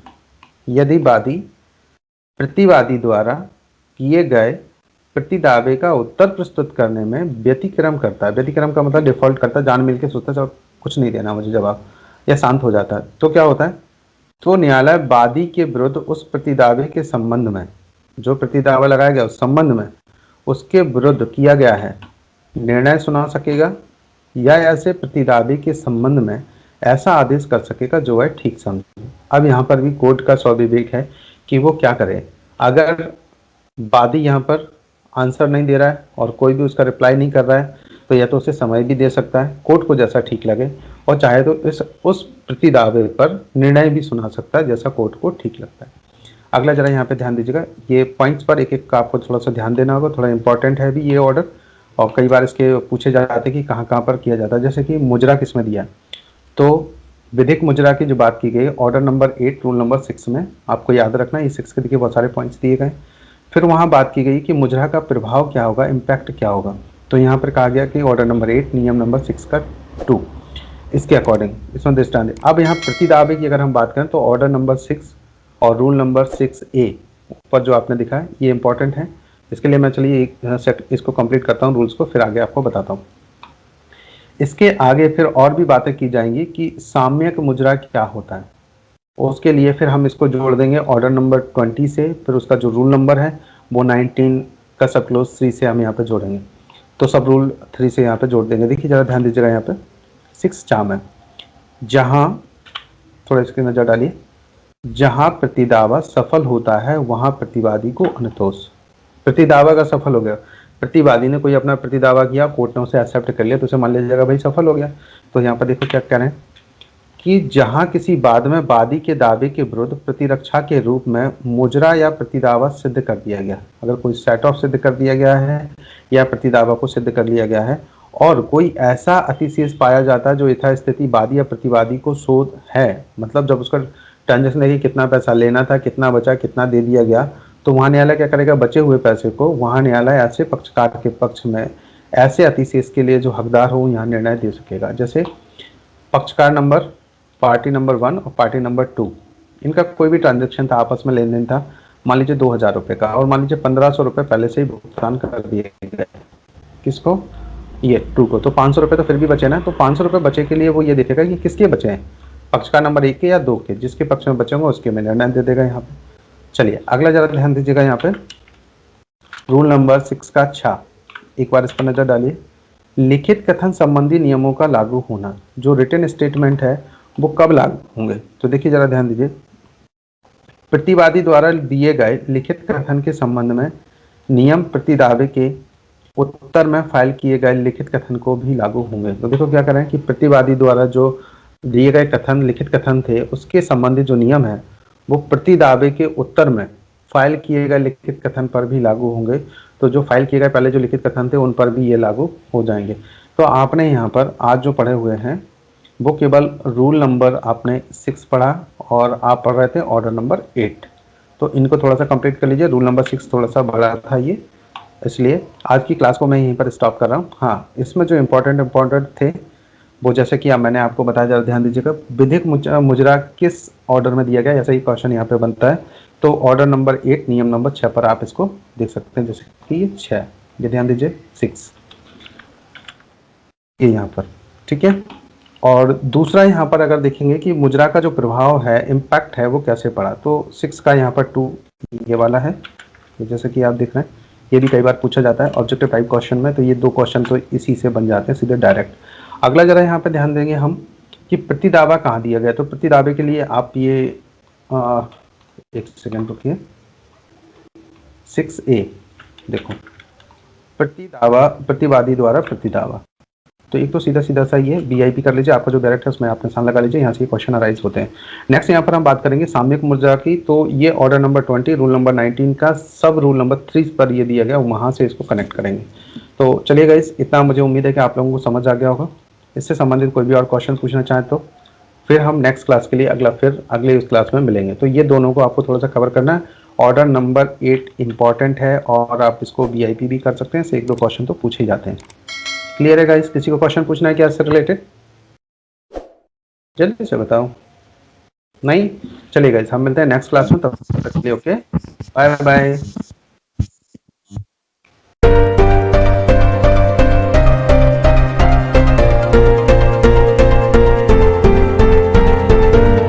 यदि वादी प्रतिवादी द्वारा किए गए प्रतिदावे का उत्तर प्रस्तुत करने में व्यतिक्रम करता है, व्यतिक्रम का मतलब डिफॉल्ट करता है, जान मिल के सोचता है कुछ नहीं देना मुझे जवाब, या शांत हो जाता है, तो क्या होता है? तो न्यायालय वादी के विरुद्ध उस प्रतिदावे के संबंध में, जो प्रतिदावा लगाया गया उस संबंध में उसके विरुद्ध किया गया है, निर्णय सुना सकेगा या ऐसे प्रतिदावे के संबंध में ऐसा आदेश कर सकेगा जो वह ठीक समझे। अब यहाँ पर भी कोर्ट का स्वविवेक है कि वो क्या करे। अगर वादी यहाँ पर आंसर नहीं दे रहा है और कोई भी उसका रिप्लाई नहीं कर रहा है, तो या तो उसे समय भी दे सकता है कोर्ट को जैसा ठीक लगे, और चाहे तो उस प्रतिदावे पर निर्णय भी सुना सकता है जैसा कोर्ट को ठीक लगता है। अगला जरा यहाँ पे ध्यान दीजिएगा, ये पॉइंट्स पर एक एक का आपको थोड़ा सा ध्यान देना होगा, थोड़ा इंपॉर्टेंट है भी ये ऑर्डर, और कई बार इसके पूछे जाते हैं कि कहाँ कहाँ पर किया जाता है। जैसे कि मुजरा किसमें दिया, तो विधिक मुजरा की जो बात की गई ऑर्डर नंबर 8 रूल नंबर 6 में, आपको याद रखना ये 6 के देखिए बहुत सारे पॉइंट्स दिए गए। फिर वहाँ बात की गई कि मुजरा का प्रभाव क्या होगा, इम्पैक्ट क्या होगा। तो यहाँ पर कहा गया कि ऑर्डर नंबर 8 नियम नंबर 6 का 2 इसके अकॉर्डिंग इसमें दृष्टांत। अब यहाँ प्रतिदावे की अगर हम बात करें तो ऑर्डर नंबर 6 और रूल नंबर 6A पर जो आपने दिखा है ये इंपॉर्टेंट है। इसके लिए मैं चलिए एक सेट इसको कंप्लीट करता हूँ रूल्स को, फिर आगे आपको बताता हूँ। इसके आगे फिर और भी बातें की जाएंगी कि साम्यक मुजरा क्या होता है, उसके लिए फिर हम इसको जोड़ देंगे ऑर्डर नंबर 20 से, फिर उसका जो रूल नंबर है वो 19 का सब क्लोज 3 से हम यहाँ पे जोड़ेंगे, तो सब रूल 3 से यहाँ पे जोड़ देंगे। देखिए जरा ध्यान दीजिएगा यहाँ पे 6 चाम है, जहाँ थोड़ा इसकी नजर डालिए, जहाँ प्रतिदावा सफल होता है वहाँ प्रतिवादी को अनतोष। प्रतिदावा का सफल हो गया, प्रतिवादी ने कोई अपना प्रतिदावा किया, कोर्ट ने उसे एक्सेप्ट कर लिया, तो उसे मान लीजिएगा भाई सफल हो गया। तो यहाँ पर देखो क्या कह रहे हैं कि जहां किसी बाद में वादी के दावे के विरुद्ध प्रतिरक्षा के रूप में मुजरा या प्रतिदावा सिद्ध कर दिया गया, अगर कोई सेट ऑफ सिद्ध कर दिया गया है या प्रतिदावा को सिद्ध कर लिया गया है और कोई ऐसा अतिशेष पाया जाता है जो यथास्थिति वादी या प्रतिवादी को शोध है, मतलब जब उसका ट्रांजेक्शन देखिए कितना पैसा लेना था, कितना बचा, कितना दे दिया गया, तो वहाँ न्यायालय क्या करेगा, बचे हुए पैसे को वहाँ न्यायालय ऐसे पक्षकार के पक्ष में ऐसे अतिशेष के लिए जो हकदार हो यहाँ निर्णय दे सकेगा। जैसे पक्षकार नंबर पार्टी नंबर 1 और पार्टी नंबर 2, इनका कोई भी ट्रांजेक्शन था, आपस में लेन देन था, मान लीजिए 2000 रुपये का, और मान लीजिए 1500 रुपये पहले से ही भुगतान कर दिए गए, किसको, ये 2 को, तो 500 रुपये तो फिर भी बचे ना, तो 500 रुपये बचे के लिए वो ये देखेगा कि किसके बचे हैं, पक्षकार नंबर 1 के या 2 के, जिसके पक्ष में बचे होंगे उसके में निर्णय दे देगा यहाँ पे। चलिए अगला जरा ध्यान दीजिएगा यहाँ पे रूल नंबर 6 का 6, एक बार इस पर नजर डालिए। लिखित कथन संबंधी नियमों का लागू होना, जो रिटन स्टेटमेंट है वो कब लागू होंगे, तो देखिए जरा ध्यान दीजिए, प्रतिवादी द्वारा दिए गए लिखित कथन के संबंध में नियम प्रतिदावे के उत्तर में फाइल किए गए लिखित कथन को भी लागू होंगे। तो देखो क्या करें कि प्रतिवादी द्वारा जो दिए गए कथन लिखित कथन थे उसके संबंधित जो नियम है वो प्रति दावे के उत्तर में फाइल किए गए लिखित कथन पर भी लागू होंगे। तो जो फाइल किए गए पहले जो लिखित कथन थे उन पर भी ये लागू हो जाएंगे। तो आपने यहाँ पर आज जो पढ़े हुए हैं वो केवल रूल नंबर आपने 6 पढ़ा और आप पढ़ रहे थे ऑर्डर नंबर 8। तो इनको थोड़ा सा कंप्लीट कर लीजिए। रूल नंबर 6 थोड़ा सा बड़ा था ये, इसलिए आज की क्लास को मैं यहीं पर स्टॉप कर रहा हूँ। हाँ, इसमें जो इम्पोर्टेंट थे वो जैसे कि मैंने आपको बताया, जरा ध्यान दीजिएगा, विधिक मुजरा किस ऑर्डर में दिया गया, ऐसा ही क्वेश्चन यहाँ पे बनता है। तो ऑर्डर नंबर 8 नियम नंबर 6 पर आप इसको देख सकते हैं, जैसे कि ये 6, ये ध्यान दीजिए 6 ये यहाँ पर, ठीक है। और दूसरा यहाँ पर अगर देखेंगे कि मुजरा का जो प्रभाव है, इम्पैक्ट है, वो कैसे पड़ा, तो 6 का यहाँ पर 2 ये वाला है, जैसे कि आप देख रहे हैं। ये भी कई बार पूछा जाता है ऑब्जेक्टिव टाइप क्वेश्चन में, तो ये 2 क्वेश्चन तो इसी से बन जाते हैं सीधे डायरेक्ट। अगला जरा यहाँ पे ध्यान देंगे हम कि प्रति दावा कहाँ दिया गया। तो प्रति दावे के लिए आप ये एक सेकंड रुकिए, 6A देखो, प्रति दावा, प्रतिवादी द्वारा प्रति दावा। तो एक तो सीधा सीधा सा ये VIP कर लीजिए, आपका जो डायरेक्ट है उसमें आप निशान लगा लीजिए, यहाँ से क्वेश्चन अराइज होते हैं। नेक्स्ट यहाँ पर हम बात करेंगे सामयिक मुद्रा की। तो ये ऑर्डर नंबर 20 रूल नंबर 19 का सब रूल नंबर 3 पर ये दिया गया, वहाँ से इसको कनेक्ट करेंगे। तो चलिए गाइस, इतना मुझे उम्मीद है कि आप लोगों को समझ आ गया होगा। इससे संबंधित कोई भी और क्वेश्चन पूछना चाहें तो फिर हम नेक्स्ट क्लास के लिए अगले उस क्लास में मिलेंगे। तो ये दोनों को आपको थोड़ा सा कवर करना है। ऑर्डर नंबर 8 इंपॉर्टेंट है और आप इसको VIP भी कर सकते हैं, इससे 1-2 क्वेश्चन तो पूछे जाते हैं। क्लियर है गाइस? किसी को क्वेश्चन पूछना है क्या इससे रिलेटेड? जल्दी से बताओ। नहीं? चलिए गाइस, हम मिलते हैं नेक्स्ट क्लास में, तब तक के लिए ओके, बाय बाय।